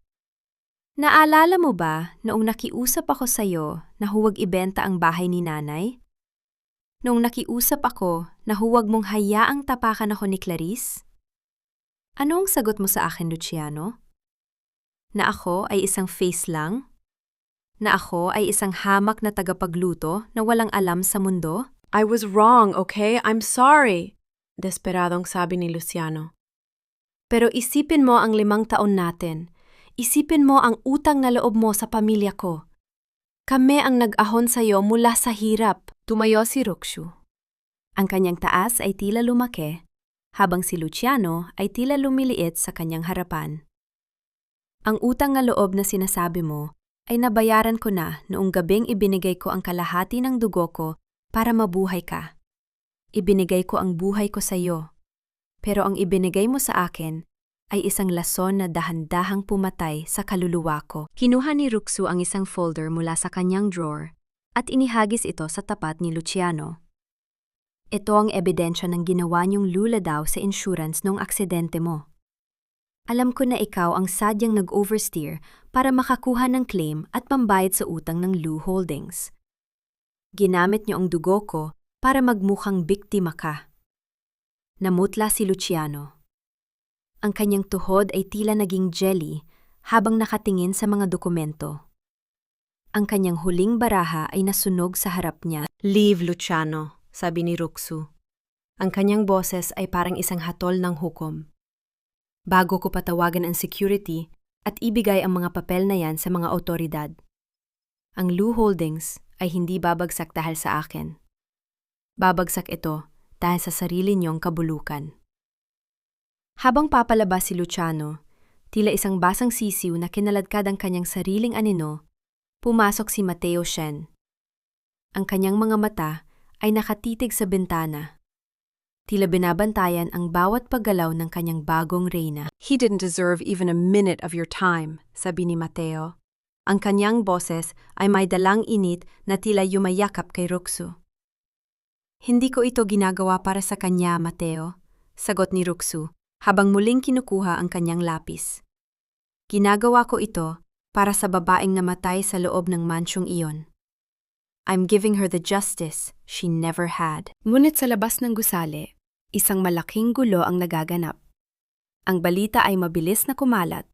Naalala mo ba noong nakiusap ako sa'yo na huwag ibenta ang bahay ni nanay? Noong nakiusap ako na huwag mong hayaang tapakan ako ni Clarice? Ano ang sagot mo sa akin, Luciano? Na ako ay isang face lang? Na ako ay isang hamak na tagapagluto na walang alam sa mundo? I was wrong, okay? I'm sorry. Desperadong sabi ni Luciano. Pero isipin mo ang 5 taon natin. Isipin mo ang utang na loob mo sa pamilya ko. Kami ang nag-ahon sa'yo mula sa hirap. Tumayo si Rukshu. Ang kanyang taas ay tila lumaki, habang si Luciano ay tila lumiliit sa kanyang harapan. Ang utang na loob na sinasabi mo ay nabayaran ko na noong gabing ibinigay ko ang kalahati ng dugo ko para mabuhay ka. Ibinigay ko ang buhay ko sa iyo. Pero ang ibinigay mo sa akin ay isang lason na dahan-dahang pumatay sa kaluluwa ko. Kinuha ni Rukshu ang isang folder mula sa kanyang drawer at inihagis ito sa tapat ni Luciano. Ito ang ebidensya ng ginawa niyong lula daw sa insurance nung aksidente mo. Alam ko na ikaw ang sadyang nag-oversteer para makakuha ng claim at pambayad sa utang ng Lu Holdings. Ginamit niyo ang dugo ko para magmukhang biktima ka. Namutla si Luciano. Ang kanyang tuhod ay tila naging jelly habang nakatingin sa mga dokumento. Ang kanyang huling baraha ay nasunog sa harap niya. Leave, Luciano, sabi ni Rukshu. Ang kanyang boses ay parang isang hatol ng hukom. Bago ko patawagan ang security at ibigay ang mga papel na yan sa mga otoridad. Ang Lu Holdings ay hindi babagsak dahil sa akin. Babagsak ito dahil sa sarili niyong kabulukan. Habang papalabas si Luciano, tila isang basang sisiw na kinaladkad ang kanyang sariling anino, pumasok si Mateo Shen. Ang kanyang mga mata ay nakatitig sa bintana. Tila binabantayan ang bawat paggalaw ng kanyang bagong reyna. He didn't deserve even a minute of your time, sabi ni Mateo. Ang kanyang boses ay may dalang init na tila yumayakap kay Rukshu. Hindi ko ito ginagawa para sa kanya, Mateo, sagot ni Rukshu, habang muling kinukuha ang kanyang lapis. Ginagawa ko ito para sa babaeng namatay sa loob ng mansyong iyon. I'm giving her the justice she never had. Ngunit sa labas ng gusali, isang malaking gulo ang nagaganap. Ang balita ay mabilis na kumalat.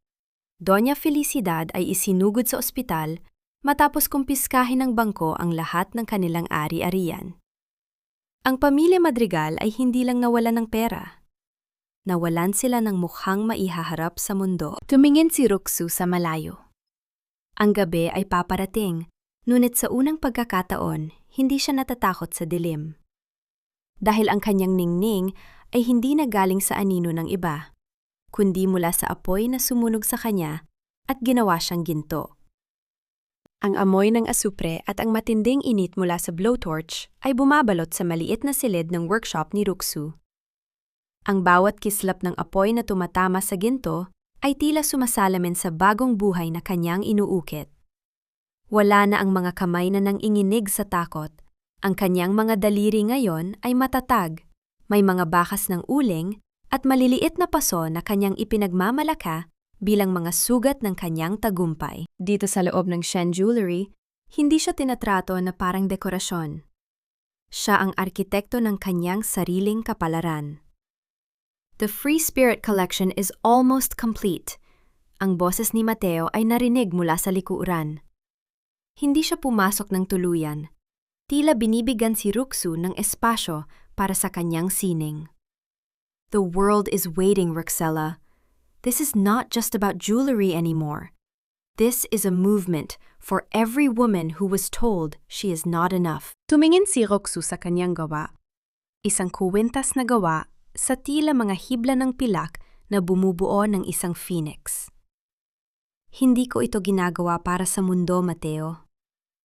Doña Felicidad ay isinugod sa ospital matapos kumpiskahin ng bangko ang lahat ng kanilang ari-arian. Ang pamilya Madrigal ay hindi lang nawalan ng pera. Nawalan sila ng mukhang maihaharap sa mundo. Tumingin si Rukshu sa malayo. Ang gabi ay paparating, ngunit sa unang pagkakataon, hindi siya natatakot sa dilim. Dahil ang kanyang ningning ay hindi nagaling sa anino ng iba, kundi mula sa apoy na sumunog sa kanya at ginawa siyang ginto. Ang amoy ng asupre at ang matinding init mula sa blowtorch ay bumabalot sa maliit na silid ng workshop ni Rukshu. Ang bawat kislap ng apoy na tumatama sa ginto ay tila sumasalamin sa bagong buhay na kanyang inuukit. Wala na ang mga kamay na nanginginig sa takot. Ang kanyang mga daliri ngayon ay matatag, may mga bakas ng uling at maliliit na paso na kanyang ipinagmamalaka bilang mga sugat ng kanyang tagumpay. Dito sa loob ng Shen Jewelry, hindi siya tinatrato na parang dekorasyon. Siya ang arkitekto ng kanyang sariling kapalaran. The Free Spirit Collection is almost complete. Ang boses ni Mateo ay narinig mula sa likuran. Hindi siya pumasok ng tuluyan. Tila binibigyan si Rukshu ng espasyo para sa kanyang sining. The world is waiting, Ruxella. This is not just about jewelry anymore. This is a movement for every woman who was told she is not enough. Tumingin si Rukshu sa kanyang gawa. Isang kuwintas na gawa sa tila mga hibla ng pilak na bumubuo ng isang phoenix. Hindi ko ito ginagawa para sa mundo, Mateo.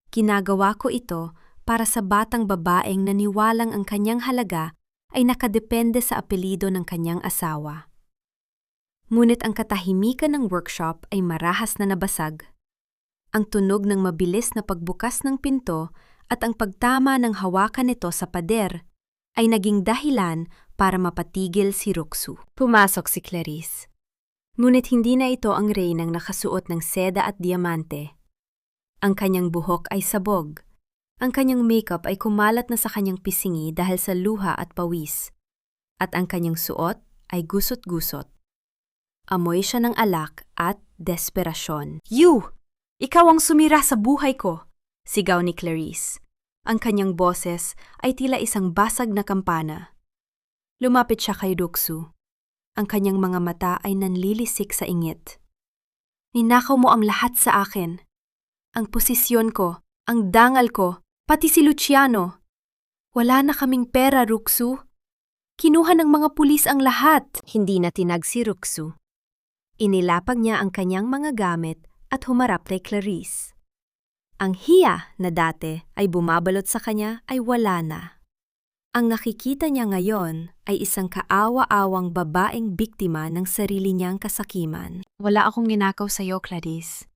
Ginagawa ko ito para sa batang babaeng naniwalang ang kanyang halaga ay nakadepende sa apelido ng kanyang asawa. Ngunit ang katahimikan ng workshop ay marahas na nabasag. Ang tunog ng mabilis na pagbukas ng pinto at ang pagtama ng hawakan nito sa pader ay naging dahilan para mapatigil si Rukshu. Pumasok si Clarice. Ngunit hindi na ito ang reynang nakasuot ng seda at diamante. Ang kanyang buhok ay sabog, Ang kanyang makeup ay kumalat na sa kanyang pisngi dahil sa luha at pawis. At ang kanyang suot ay gusot-gusot. Amoy siya ng alak at desperasyon. You! Ikaw ang sumira sa buhay ko! Sigaw ni Clarice. Ang kanyang boses ay tila isang basag na kampana. Lumapit siya kay Ruxu. Ang kanyang mga mata ay nanlilisik sa ingit. Ninakaw mo ang lahat sa akin. Ang posisyon ko, ang dangal ko, pati si Luciano. Wala na kaming pera, Ruxu. Kinuha ng mga pulis ang lahat. Hindi na tinag si Ruxu. Inilapag niya ang kanyang mga gamit at humarap kay Clarice. Ang hiya na dati ay bumabalot sa kanya ay wala na. Ang nakikita niya ngayon ay isang kaawa-awang babaeng biktima ng sarili niyang kasakiman. Wala akong ninakaw sa'yo, Clarice.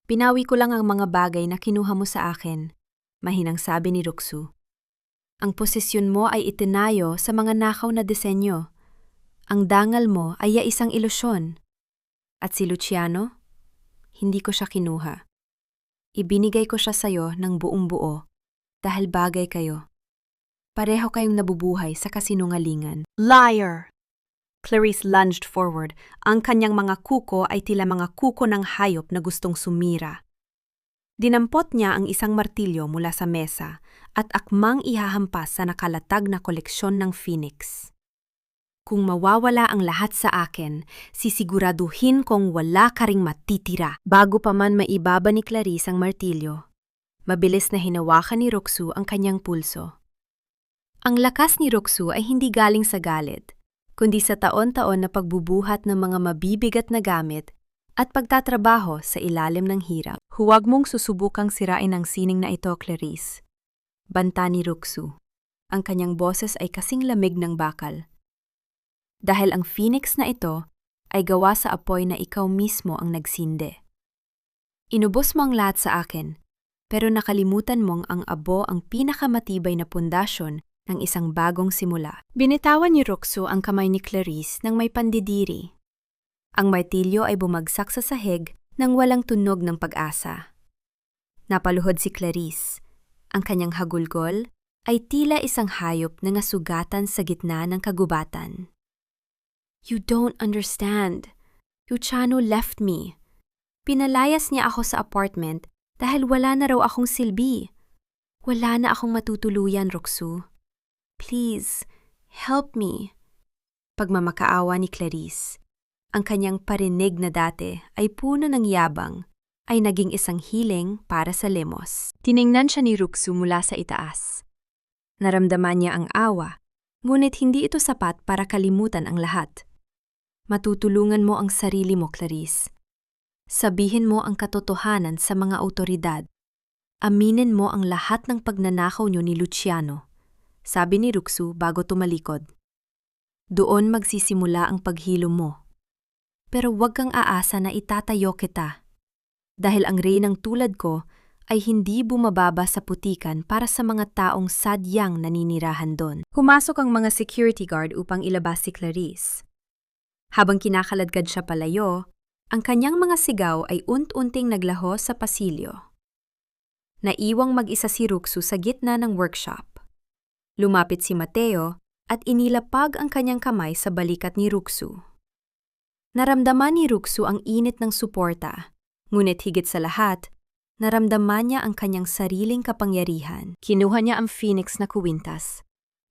Pinawi ko lang ang mga bagay na kinuha mo sa akin, mahinang sabi ni Ruxu. Ang posisyon mo ay itinayo sa mga nakaw na disenyo. Ang dangal mo ay isang ilusyon. At si Luciano? Hindi ko siya kinuha. Ibinigay ko siya sa'yo ng buong buo dahil bagay kayo. Pareho kayong nabubuhay sa kasinungalingan. Liar! Clarice lunged forward. Ang kanyang mga kuko ay tila mga kuko ng hayop na gustong sumira. Dinampot niya ang isang martilyo mula sa mesa at akmang ihahampas sa nakalatag na koleksyon ng Phoenix. Kung mawawala ang lahat sa akin, sisiguraduhin kong wala ka ring matitira. Bago pa man maibaba ni Clarice ang martilyo, mabilis na hinawakan ni Ruxu ang kanyang pulso. Ang lakas ni Ruxu ay hindi galing sa galit, kundi sa taon-taon na pagbubuhat ng mga mabibigat na gamit at pagtatrabaho sa ilalim ng hirap. Huwag mong susubukang sirain ang sining na ito, Clarice. Banta ni Ruxu. Ang kanyang boses ay kasing lamig ng bakal. Dahil ang Phoenix na ito ay gawa sa apoy na ikaw mismo ang nagsinde. Inubos mo ang lahat sa akin, pero nakalimutan mong ang abo ang pinakamatibay na pundasyon ng isang bagong simula. Binitawan ni Ruxu ang kamay ni Clarice nang may pandidiri. Ang martilyo ay bumagsak sa sahig nang walang tunog ng pag-asa. Napaluhod si Clarice. Ang kanyang hagulgol ay tila isang hayop na nasugatan sa gitna ng kagubatan. You don't understand. Luciano left me. Pinalayas niya ako sa apartment dahil wala na raw akong silbi. Wala na akong matutuluyan, Ruxu. Please, help me. Pagmamakaawa ni Clarice. Ang kanyang parinig na dati ay puno ng yabang, ay naging isang hiling para sa limos. Tiningnan siya ni Ruxu mula sa itaas. Naramdaman niya ang awa, ngunit hindi ito sapat para kalimutan ang lahat. Matutulungan mo ang sarili mo, Clarice. Sabihin mo ang katotohanan sa mga awtoridad. Aminin mo ang lahat ng pagnanakaw niyo ni Luciano, sabi ni Ruxu bago tumalikod. Doon magsisimula ang paghilom mo. Pero huwag kang aasa na itatayo kita. Dahil ang reynang tulad ko ay hindi bumababa sa putikan para sa mga taong sadyang naninirahan doon. Pumasok ang mga security guard upang ilabas si Clarice. Habang kinakaladkad siya palayo, ang kanyang mga sigaw ay unt-unting naglaho sa pasilyo. Naiwang mag-isa si Ruxu sa gitna ng workshop. Lumapit si Mateo at inilapag ang kanyang kamay sa balikat ni Ruxu. Naramdaman ni Ruxu ang init ng suporta, ngunit higit sa lahat, naramdaman niya ang kanyang sariling kapangyarihan. Kinuha niya ang Phoenix na kuwintas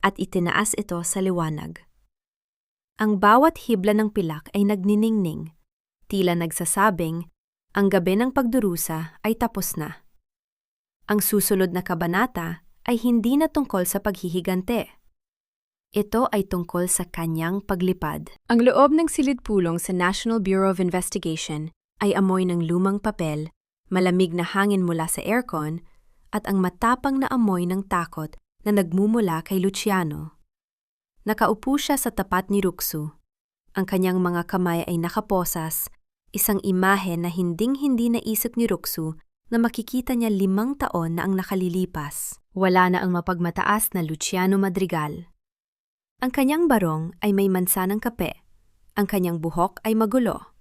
at itinaas ito sa liwanag. Ang bawat hibla ng pilak ay nagniningning, tila nagsasabing, ang gabi ng pagdurusa ay tapos na. Ang susunod na kabanata ay hindi na tungkol sa paghihigante. Ito ay tungkol sa kanyang paglipad. Ang loob ng silid-pulong sa National Bureau of Investigation ay amoy ng lumang papel, malamig na hangin mula sa aircon, at ang matapang na amoy ng takot na nagmumula kay Luciano. Nakaupo siya sa tapat ni Ruxu. Ang kanyang mga kamay ay nakaposas, isang imahe na hinding-hindi naisip ni Ruxu na makikita niya 5 taon na ang nakalilipas. Wala na ang mapagmataas na Luciano Madrigal. Ang kanyang barong ay may mansanang kape, ang kanyang buhok ay magulo,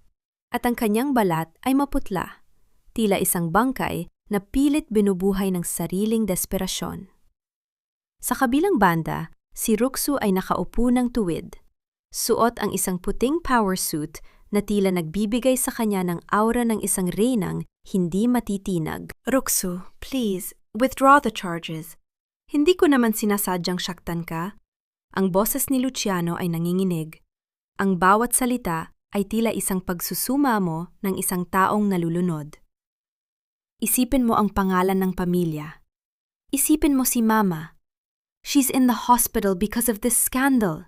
at ang kanyang balat ay maputla, tila isang bangkay na pilit binubuhay ng sariling desperasyon. Sa kabilang banda, si Ruxu ay nakaupo ng tuwid. Suot ang isang puting power suit na tila nagbibigay sa kanya ng aura ng isang reynang hindi matitinag. Ruxu, please, withdraw the charges. Hindi ko naman sinasadyang saktan ka. Ang boses ni Luciano ay nanginginig. Ang bawat salita ay tila isang pagsusumamo ng isang taong nalulunod. Isipin mo ang pangalan ng pamilya. Isipin mo si Mama. She's in the hospital because of this scandal.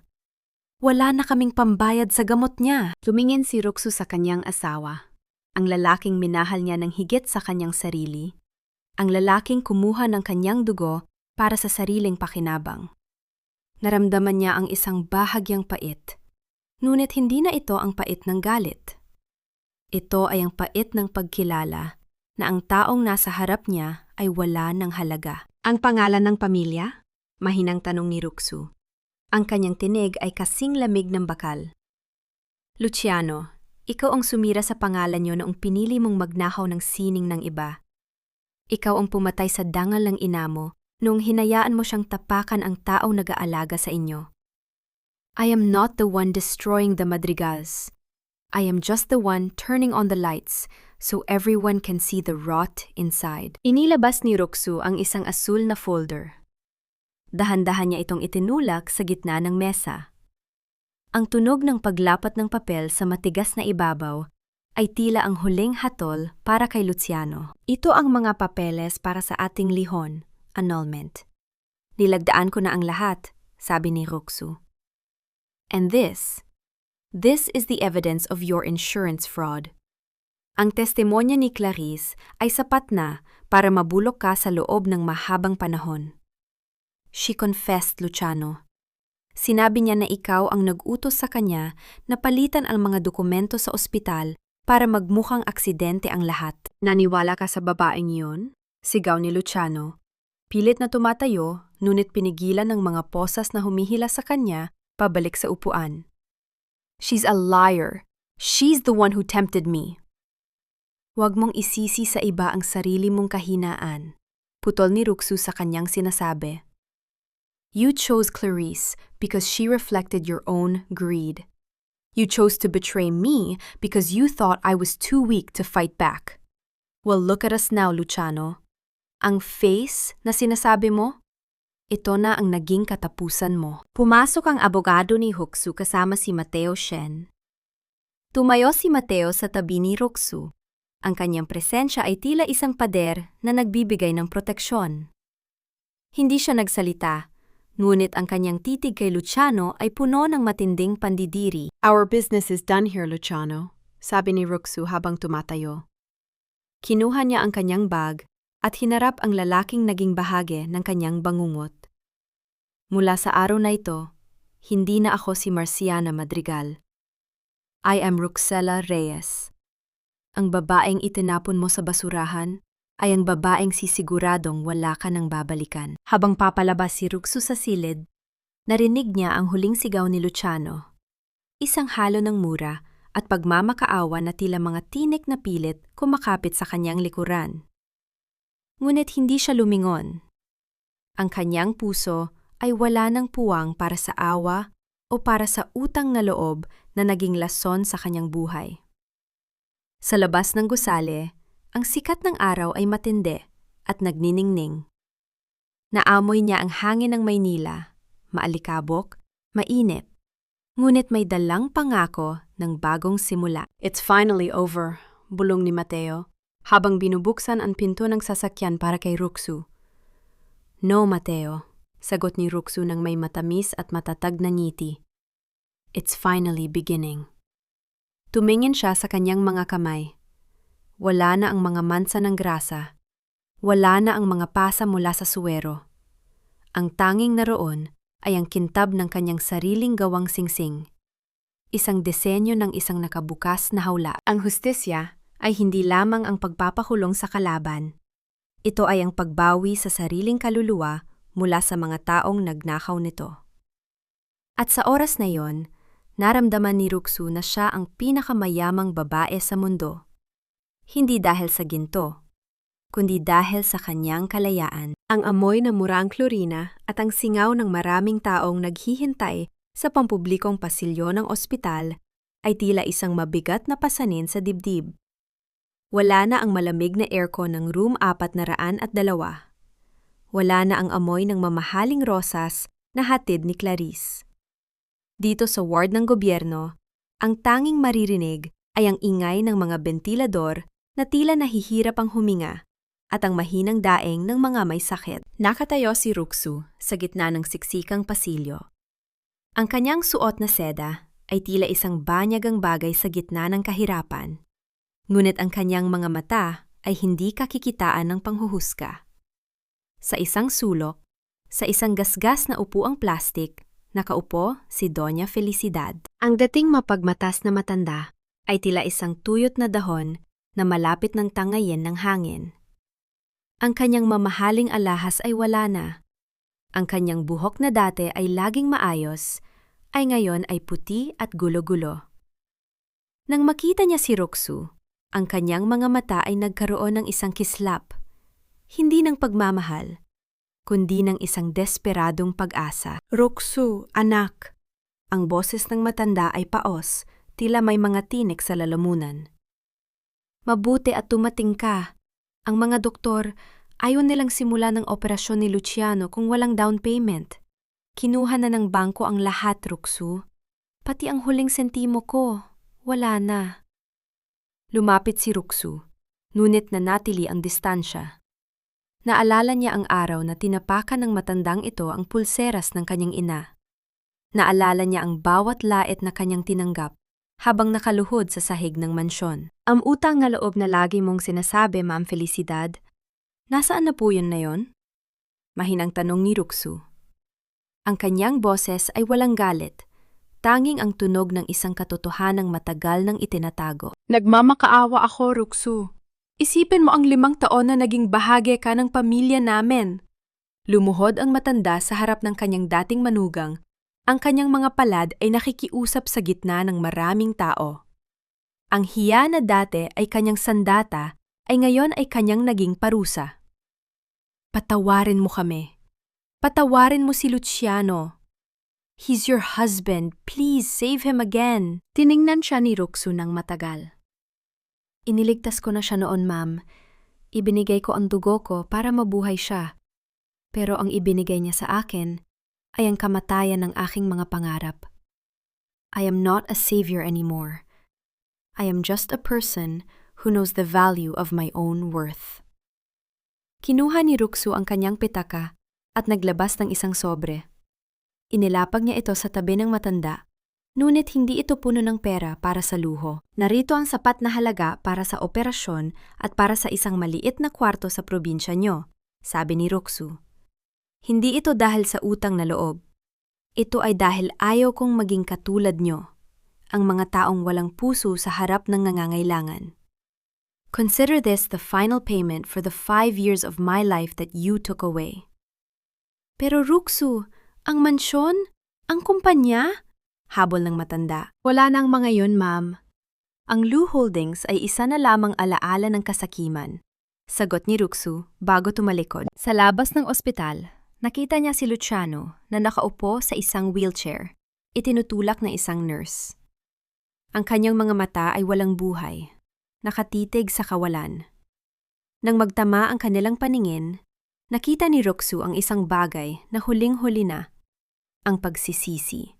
Wala na kaming pambayad sa gamot niya. Tumingin si Ruxu sa kanyang asawa. Ang lalaking minahal niya ng higit sa kanyang sarili. Ang lalaking kumuha ng kanyang dugo para sa sariling pakinabang. Naramdaman niya ang isang bahagyang pait. Ngunit hindi na ito ang pait ng galit. Ito ay ang pait ng pagkilala na ang taong nasa harap niya ay wala ng halaga. Ang pangalan ng pamilya? Mahinang tanong ni Ruxu. Ang kanyang tinig ay kasing lamig ng bakal. Luciano, ikaw ang sumira sa pangalan niyo noong pinili mong magnakaw ng sining ng iba. Ikaw ang pumatay sa dangal ng ina mo noong hinayaan mo siyang tapakan ang taong nag-aalaga sa inyo. I am not the one destroying the Madrigals. I am just the one turning on the lights so everyone can see the rot inside. Inilabas ni Ruxu ang isang asul na folder. Dahan-dahan niya itong itinulak sa gitna ng mesa. Ang tunog ng paglapat ng papel sa matigas na ibabaw ay tila ang huling hatol para kay Luciano. Ito ang mga papeles para sa ating lihon, annulment. Nilagdaan ko na ang lahat, sabi ni Ruxu. And this is the evidence of your insurance fraud. Ang testimonya ni Clarice ay sapat na para mabulok ka sa loob ng mahabang panahon. She confessed, Luciano. Sinabi niya na ikaw ang nag-utos sa kanya na palitan ang mga dokumento sa ospital para magmukhang aksidente ang lahat. Naniwala ka sa babaeng yun? Sigaw ni Luciano. Pilit na tumatayo, ngunit pinigilan ng mga posas na humihila sa kanya pabalik sa upuan. She's a liar. She's the one who tempted me. Huwag mong isisi sa iba ang sarili mong kahinaan. Putol ni Ruxu sa kanyang sinasabi. You chose Clarice because she reflected your own greed. You chose to betray me because you thought I was too weak to fight back. Well, look at us now, Luciano. Ang face na sinasabi mo, ito na ang naging katapusan mo. Pumasok ang abogado ni Ruxu kasama si Mateo Shen. Tumayo si Mateo sa tabi ni Ruxu. Ang kanyang presensya ay tila isang pader na nagbibigay ng proteksyon. Hindi siya nagsalita, ngunit ang kanyang titig kay Luciano ay puno ng matinding pandidiri. Our business is done here, Luciano, sabi ni Ruxu habang tumatayo. Kinuha niya ang kanyang bag at hinarap ang lalaking naging bahagi ng kanyang bangungot. Mula sa araw na ito, hindi na ako si Marciana Madrigal. I am Ruxela Reyes. Ang babaeng itinapon mo sa basurahan ay ang babaeng sisiguradong wala ka nang babalikan. Habang papalabas si Ruxu sa silid, narinig niya ang huling sigaw ni Luciano. Isang halo ng mura at pagmamakaawa na tila mga tinik na pilit kumakapit sa kanyang likuran. Ngunit hindi siya lumingon. Ang kanyang puso ay wala ng puwang para sa awa o para sa utang na loob na naging lason sa kanyang buhay. Sa labas ng gusali, ang sikat ng araw ay matindi at nagniningning. Naamoy niya ang hangin ng Maynila, maalikabok, mainit, ngunit may dalang pangako ng bagong simula. It's finally over, bulong ni Mateo, habang binubuksan ang pinto ng sasakyan para kay Ruxu. No, Mateo, sagot ni Ruxu ng may matamis at matatag na ngiti. It's finally beginning. Tumingin siya sa kanyang mga kamay. Wala na ang mga mansa ng grasa. Wala na ang mga pasa mula sa suwero. Ang tanging naroon ay ang kintab ng kanyang sariling gawang singsing. Isang disenyo ng isang nakabukas na hawla. Ang hustisya ay hindi lamang ang pagpapakulong sa kalaban. Ito ay ang pagbawi sa sariling kaluluwa mula sa mga taong nagnakaw nito. At sa oras na yon, naramdaman ni Ruxu na siya ang pinakamayamang babae sa mundo. Hindi dahil sa ginto, kundi dahil sa kanyang kalayaan. Ang amoy ng murang klorina at ang singaw ng maraming taong naghihintay sa pampublikong pasilyo ng ospital ay tila isang mabigat na pasanin sa dibdib. Wala na ang malamig na aircon ng room 402. Wala na ang amoy ng mamahaling rosas na hatid ni Clarice. Dito sa ward ng gobyerno, ang tanging maririnig ay ang ingay ng mga bentilador na tila nahihirap ang huminga at ang mahinang daeng ng mga may sakit. Nakatayo si Ruksu sa gitna ng siksikang pasilyo. Ang kanyang suot na seda ay tila isang banyagang bagay sa gitna ng kahirapan. Ngunit ang kanyang mga mata ay hindi kakikitaan ng panghuhusga. Sa isang sulok, sa isang gasgas na upuang plastik, nakaupo si Doña Felicidad. Ang dating mapagmatas na matanda ay tila isang tuyot na dahon na malapit ng tangayin ng hangin. Ang kanyang mamahaling alahas ay wala na. Ang kanyang buhok na dati ay laging maayos, ay ngayon ay puti at gulo-gulo. Nang makita niya si Ruksu, ang kanyang mga mata ay nagkaroon ng isang kislap, hindi ng pagmamahal, kundi ng isang desperadong pag-asa. Ruksu, anak! Ang boses ng matanda ay paos, tila may mga tinik sa lalamunan. Mabuti at tumating ka. Ang mga doktor, ayaw nilang simula ng operasyon ni Luciano kung walang down payment. Kinuha na ng bangko ang lahat, Ruksu. Pati ang huling sentimo ko, wala na. Lumapit si Ruksu, ngunit nanatili ang distansya. Naalala niya ang araw na tinapakan ng matandang ito ang pulseras ng kanyang ina. Naalala niya ang bawat lait na kanyang tinanggap habang nakaluhod sa sahig ng mansyon. Ang utang na loob na lagi mong sinasabi, Ma'am Felicidad, nasaan na po yun na yon? Mahinang tanong ni Ruksu. Ang kanyang boses ay walang galit, tanging ang tunog ng isang katotohanang matagal nang itinatago. Nagmamakaawa ako, Ruksu. Isipin mo ang 5 taon na naging bahagi ka ng pamilya namin. Lumuhod ang matanda sa harap ng kanyang dating manugang. Ang kanyang mga palad ay nakikiusap sa gitna ng maraming tao. Ang hiya na dati ay kanyang sandata, ay ngayon ay kanyang naging parusa. Patawarin mo kami. Patawarin mo si Luciano. He's your husband. Please save him again. Tiningnan siya ni Ruksu ng matagal. Iniligtas ko na siya noon, ma'am. Ibinigay ko ang dugo ko para mabuhay siya. Pero ang ibinigay niya sa akin ay ang kamatayan ng aking mga pangarap. I am not a savior anymore. I am just a person who knows the value of my own worth. Kinuha ni Ruksu ang kanyang pitaka at naglabas ng isang sobre. Inilapag niya ito sa tabi ng matanda, ngunit hindi ito puno ng pera para sa luho. Narito ang sapat na halaga para sa operasyon at para sa isang maliit na kwarto sa probinsya niyo, sabi ni Ruksu. Hindi ito dahil sa utang na loob. Ito ay dahil ayaw kong maging katulad niyo, ang mga taong walang puso sa harap ng nangangailangan. Consider this the final payment for the 5 years of my life that you took away. Pero Ruksu, ang mansyon? Ang kumpanya? Habol ng matanda. Wala na ang mga yun, ma'am. Ang Lu Holdings ay isa na lamang alaala ng kasakiman. Sagot ni Ruksu bago tumalikod. Sa labas ng ospital, nakita niya si Luciano na nakaupo sa isang wheelchair, itinutulak na isang nurse. Ang kanyang mga mata ay walang buhay, nakatitig sa kawalan. Nang magtama ang kanilang paningin, nakita ni Ruksu ang isang bagay na huling-huli na, ang pagsisisi.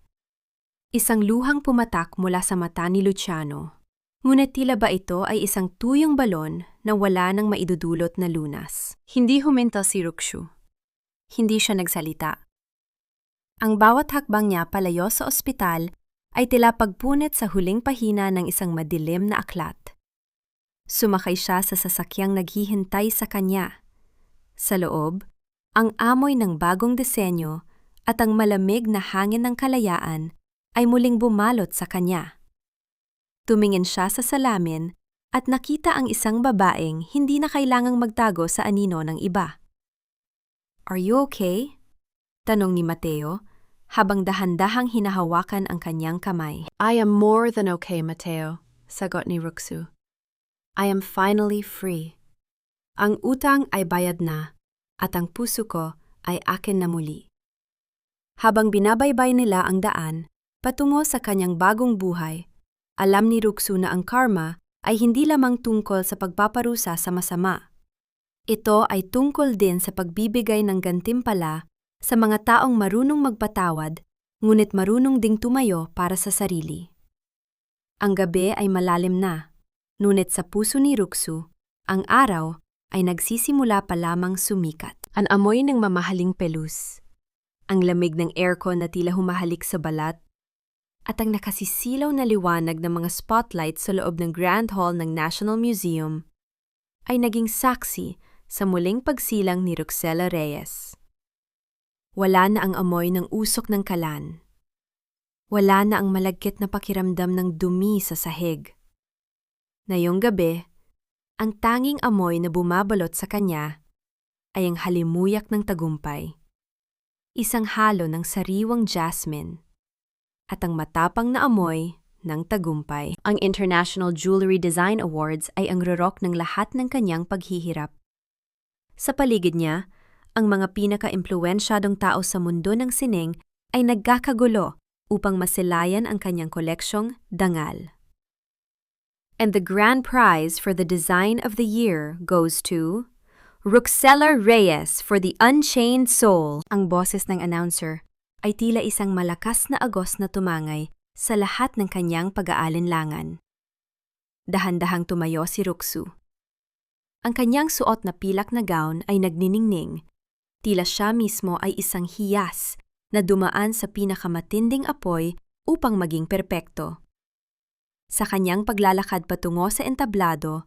Isang luhang pumatak mula sa mata ni Luciano, ngunit tila ba ito ay isang tuyong balon na wala nang maidudulot na lunas. Hindi huminto si Ruksu. Hindi siya nagsalita. Ang bawat hakbang niya palayo sa ospital ay tila pagpunit sa huling pahina ng isang madilim na aklat. Sumakay siya sa sasakyang naghihintay sa kanya. Sa loob, ang amoy ng bagong disenyo at ang malamig na hangin ng kalayaan ay muling bumalot sa kanya. Tumingin siya sa salamin at nakita ang isang babaeng hindi na kailangang magtago sa anino ng iba. Are you okay? Tanong ni Mateo habang dahan-dahang hinahawakan ang kanyang kamay. I am more than okay, Mateo, sagot ni Ruksu. I am finally free. Ang utang ay bayad na, at ang puso ko ay akin na muli. Habang binabaybay nila ang daan, patungo sa kanyang bagong buhay, alam ni Ruksu na ang karma ay hindi lamang tungkol sa pagpaparusa sa masama. Ito ay tungkol din sa pagbibigay ng gantimpala sa mga taong marunong magpatawad, ngunit marunong ding tumayo para sa sarili. Ang gabi ay malalim na, ngunit sa puso ni Ruksu, ang araw ay nagsisimula pa lamang sumikat. Ang amoy ng mamahaling pelus, ang lamig ng aircon na tila humahalik sa balat, at ang nakasisilaw na liwanag ng mga spotlight sa loob ng Grand Hall ng National Museum ay naging saksi sa muling pagsilang ni Roxela Reyes. Wala na ang amoy ng usok ng kalan. Wala na ang malagkit na pakiramdam ng dumi sa sahig. Ngayong gabi, ang tanging amoy na bumabalot sa kanya ay ang halimuyak ng tagumpay. Isang halo ng sariwang jasmine at ang matapang na amoy ng tagumpay. Ang International Jewelry Design Awards ay ang rorok ng lahat ng kanyang paghihirap. Sa paligid niya, ang mga pinaka-impluwensyadong tao sa mundo ng sining ay nagkakagulo upang masilayan ang kanyang koleksyong dangal. And the grand prize for the design of the year goes to Roxela Reyes for the Unchained Soul. Ang boses ng announcer ay tila isang malakas na agos na tumangay sa lahat ng kanyang pag-aalinlangan. Dahan-dahang tumayo si Ruksu. Ang kanyang suot na pilak na gown ay nagniningning, tila siya mismo ay isang hiyas na dumaan sa pinakamatinding apoy upang maging perpekto. Sa kanyang paglalakad patungo sa entablado,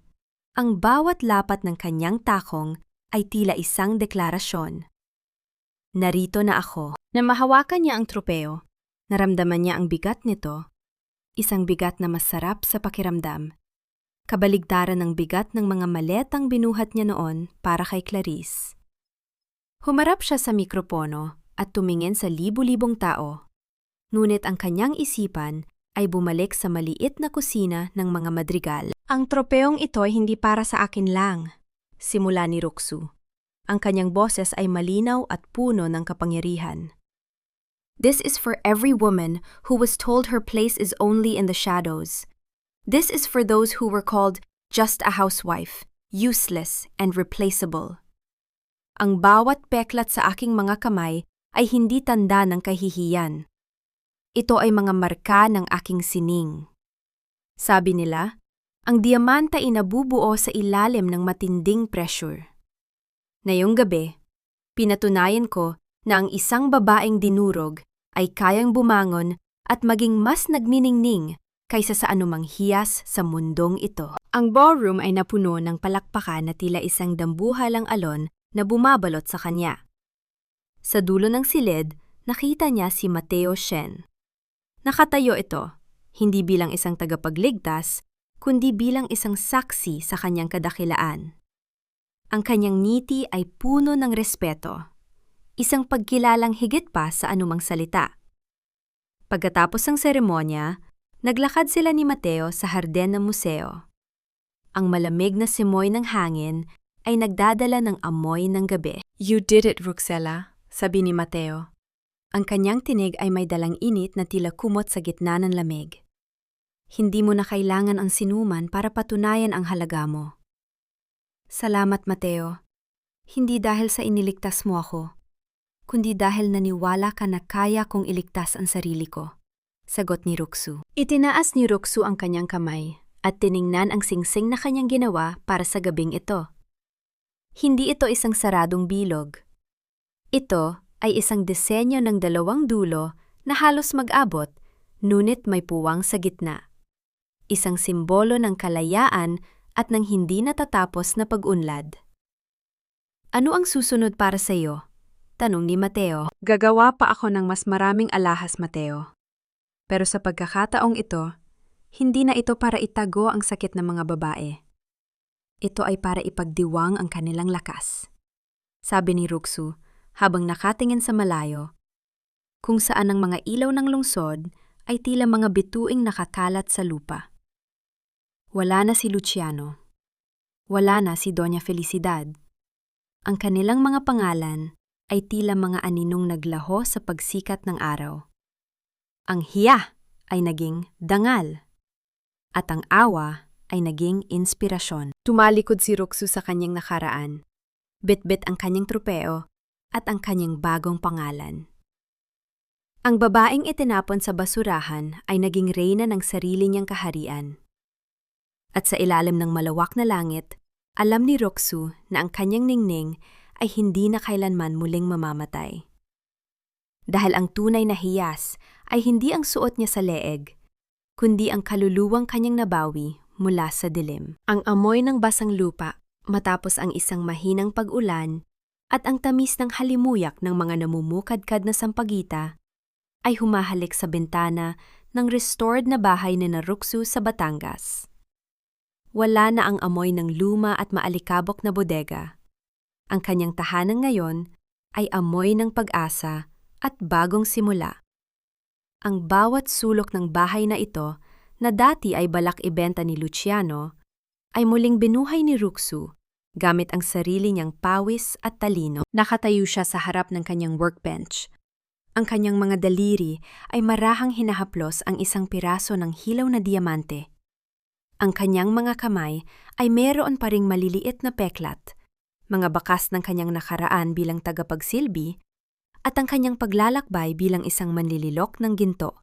ang bawat lapat ng kanyang takong ay tila isang deklarasyon. Narito na ako. Na mahawakan niya ang tropeo, naramdaman niya ang bigat nito, isang bigat na masarap sa pakiramdam. Kabaligtaran ng bigat ng mga maletang binuhat niya noon para kay Clarice. Humarap siya sa mikropono at tumingin sa libu-libong tao. Ngunit ang kanyang isipan ay bumalik sa maliit na kusina ng mga madrigal. Ang tropeong ito ay hindi para sa akin lang, simula ni Ruksu. Ang kanyang boses ay malinaw at puno ng kapangyarihan. This is for every woman who was told her place is only in the shadows. This is for those who were called just a housewife, useless and replaceable. Ang bawat peklat sa aking mga kamay ay hindi tanda ng kahihiyan. Ito ay mga marka ng aking sining. Sabi nila, ang diamante ay nabubuo sa ilalim ng matinding pressure. Ngayong gabi, pinatunayan ko na ang isang babaeng dinurog ay kayang bumangon at maging mas nagniningning kaysa sa anumang hiyas sa mundong ito. Ang ballroom ay napuno ng palakpakan na tila isang dambuhalang alon na bumabalot sa kanya. Sa dulo ng silid, nakita niya si Mateo Shen. Nakatayo ito, hindi bilang isang tagapagligtas, kundi bilang isang saksi sa kanyang kadakilaan. Ang kanyang ngiti ay puno ng respeto, isang pagkilalang higit pa sa anumang salita. Pagkatapos ng seremonya, naglakad sila ni Mateo sa harden ng museo. Ang malamig na simoy ng hangin ay nagdadala ng amoy ng gabi. You did it, Roxela, sabi ni Mateo. Ang kanyang tinig ay may dalang init na tila kumot sa gitna ng lamig. Hindi mo na kailangan ang sinuman para patunayan ang halaga mo. Salamat, Mateo. Hindi dahil sa iniligtas mo ako, kundi dahil naniwala ka na kaya kong iligtas ang sarili ko, sagot ni Ruksu. Itinaas ni Ruksu ang kanyang kamay at tiningnan ang singsing na kanyang ginawa para sa gabing ito. Hindi ito isang saradong bilog. Ito ay isang disenyo ng dalawang dulo na halos mag-abot, ngunit may puwang sa gitna. Isang simbolo ng kalayaan at ng hindi natatapos na pag-unlad. Ano ang susunod para sa iyo? Tanong ni Mateo. Gagawa pa ako ng mas maraming alahas, Mateo. Pero sa pagkakataong ito, hindi na ito para itago ang sakit ng mga babae. Ito ay para ipagdiwang ang kanilang lakas. Sabi ni Ruksu habang nakatingin sa malayo, kung saan ang mga ilaw ng lungsod ay tila mga bituing nakakalat sa lupa. Wala na si Luciano. Wala na si Doña Felicidad. Ang kanilang mga pangalan ay tila mga aninong naglaho sa pagsikat ng araw. Ang hiya ay naging dangal, at ang awa ay naging inspirasyon. Tumalikod si Ruxu sa kanyang nakaraan. Bit-bit ang kanyang trupeo at ang kanyang bagong pangalan. Ang babaeng itinapon sa basurahan ay naging reyna ng sarili niyang kaharian. At sa ilalim ng malawak na langit, alam ni Ruxu na ang kanyang ningning ay hindi na kailanman muling mamamatay. Dahil ang tunay na hiyas ay hindi ang suot niya sa leeg, kundi ang kaluluwang kanyang nabawi mula sa dilim. Ang amoy ng basang lupa matapos ang isang mahinang pag-ulan at ang tamis ng halimuyak ng mga namumukadkad na sampagita ay humahalik sa bintana ng restored na bahay ni Ruxu sa Batangas. Wala na ang amoy ng luma at maalikabok na bodega. Ang kanyang tahanan ngayon ay amoy ng pag-asa at bagong simula. Ang bawat sulok ng bahay na ito na dati ay balak ibenta ni Luciano ay muling binuhay ni Ruxu gamit ang sarili niyang pawis at talino. Nakatayo siya sa harap ng kanyang workbench. Ang kanyang mga daliri ay marahang hinahaplos ang isang piraso ng hilaw na diamante. Ang kanyang mga kamay ay meron pa ring maliliit na peklat, mga bakas ng kanyang nakaraan bilang tagapagsilbi, at ang kanyang paglalakbay bilang isang manlililok ng ginto.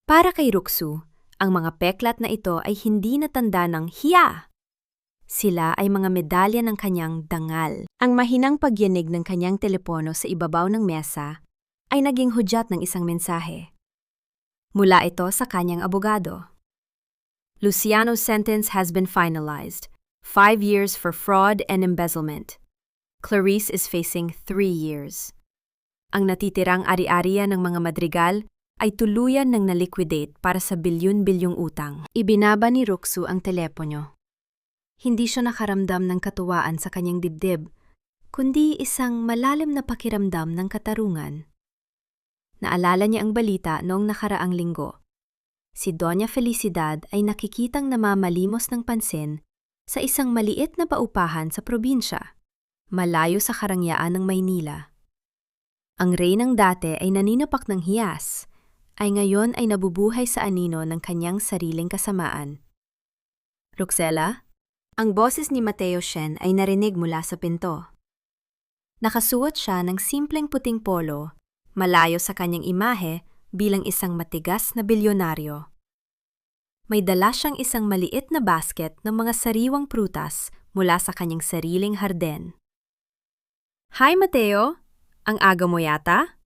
Para kay Ruxu, ang mga peklat na ito ay hindi na tanda ng hiya. Sila ay mga medalya ng kanyang dangal. Ang mahinang pagyanig ng kanyang telepono sa ibabaw ng mesa ay naging hudyat ng isang mensahe. Mula ito sa kanyang abogado. Luciano's sentence has been finalized. 5 years for fraud and embezzlement. Clarice is facing 3 years. Ang natitirang ari-arian ng mga madrigal ay tuluyan ng naliquidate para sa bilyon-bilyong utang. Ibinaba ni Ruxu ang telepono. Hindi siya nakaramdam ng katuwaan sa kanyang dibdib, kundi isang malalim na pakiramdam ng katarungan. Naalala niya ang balita noong nakaraang linggo. Si Doña Felicidad ay nakikitang namamalimos ng pansin sa isang maliit na paupahan sa probinsya, malayo sa karangyaan ng Maynila. Ang reynang dati ay naninapak ng hiyas, ay ngayon ay nabubuhay sa anino ng kanyang sariling kasamaan. Roxela, ang boses ni Mateo Shen ay narinig mula sa pinto. Nakasuot siya ng simpleng puting polo, malayo sa kanyang imahe bilang isang matigas na bilyonaryo. May dala siyang isang maliit na basket ng mga sariwang prutas mula sa kanyang sariling harden. Hi Mateo! Ang aga mo yata?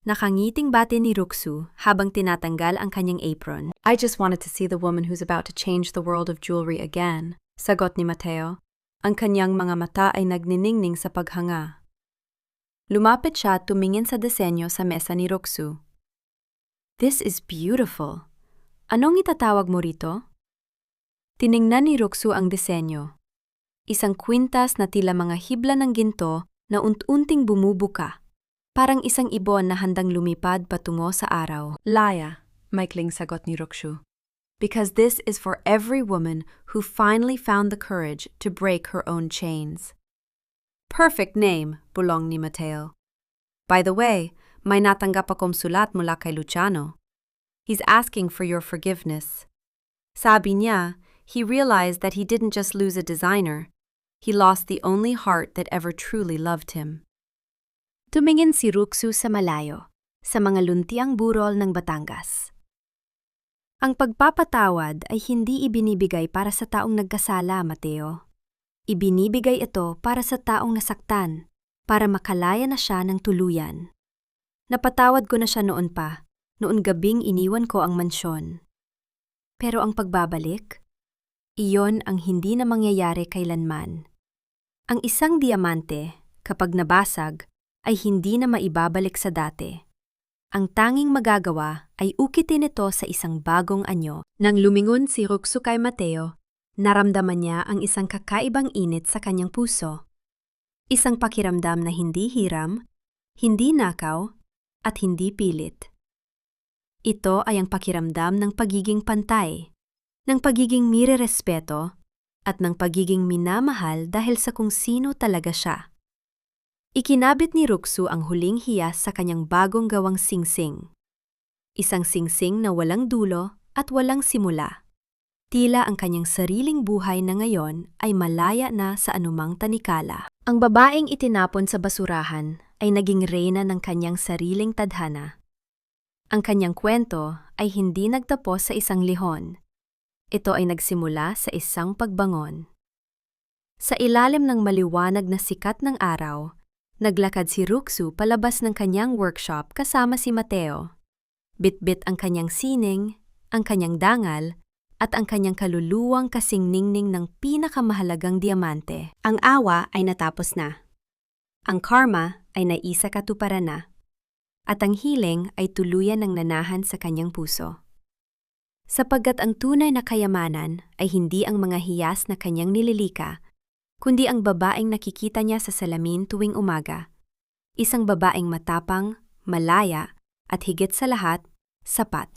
Nakangiting bati ni Ruxu habang tinatanggal ang kanyang apron. I just wanted to see the woman who's about to change the world of jewelry again, sagot ni Mateo. Ang kanyang mga mata ay nagniningning sa paghanga. Lumapit siya at tumingin sa disenyo sa mesa ni Ruxu. This is beautiful. Anong itatawag mo rito? Tiningnan ni Ruxu ang disenyo. Isang kwintas na tila mga hibla ng ginto na unti-unting bumubuka. Parang isang ibon na handang lumipad patungo sa araw. Laya, maikling sagot ni Ruxu. Because this is for every woman who finally found the courage to break her own chains. Perfect name, bulong ni Mateo. By the way, may natanggap akong sulat mula kay Luciano. He's asking for your forgiveness. Sabi niya, he realized that he didn't just lose a designer. He lost the only heart that ever truly loved him. Tumingin si Ruxu sa malayo, sa mga luntiang burol ng Batangas. Ang pagpapatawad ay hindi ibinibigay para sa taong nagkasala, Mateo. Ibinibigay ito para sa taong nasaktan, para makalaya na siya ng tuluyan. Napatawad ko na siya noon pa, noon gabing iniwan ko ang mansyon. Pero ang pagbabalik, iyon ang hindi na mangyayari kailanman. Ang isang diamante, kapag nabasag, ay hindi na maibabalik sa dati. Ang tanging magagawa ay ukitin ito sa isang bagong anyo. Nang lumingon si Ruxu kay Mateo, naramdaman niya ang isang kakaibang init sa kanyang puso. Isang pakiramdam na hindi hiram, hindi nakaw, at hindi pilit. Ito ay ang pakiramdam ng pagiging pantay, ng pagiging mirerespeto, at ng pagiging minamahal dahil sa kung sino talaga siya. Ikinabit ni Ruksu ang huling hiyas sa kanyang bagong gawang singsing. Isang singsing na walang dulo at walang simula. Tila ang kanyang sariling buhay na ngayon ay malaya na sa anumang tanikala. Ang babaeng itinapon sa basurahan ay naging reyna ng kanyang sariling tadhana. Ang kanyang kwento ay hindi nagtapos sa isang lihon. Ito ay nagsimula sa isang pagbangon. Sa ilalim ng maliwanag na sikat ng araw, naglakad si Ruksu palabas ng kanyang workshop kasama si Mateo. Bitbit ang kanyang sining, ang kanyang dangal, at ang kanyang kaluluwang kasing ningning ng pinakamahalagang diamante. Ang awa ay natapos na. Ang karma ay naisa katuparan na. At ang healing ay tuluyan ng nanahan sa kanyang puso. Sapagkat ang tunay na kayamanan ay hindi ang mga hiyas na kanyang nililika, kundi ang babaeng nakikita niya sa salamin tuwing umaga. Isang babaeng matapang, malaya, at higit sa lahat, sapat.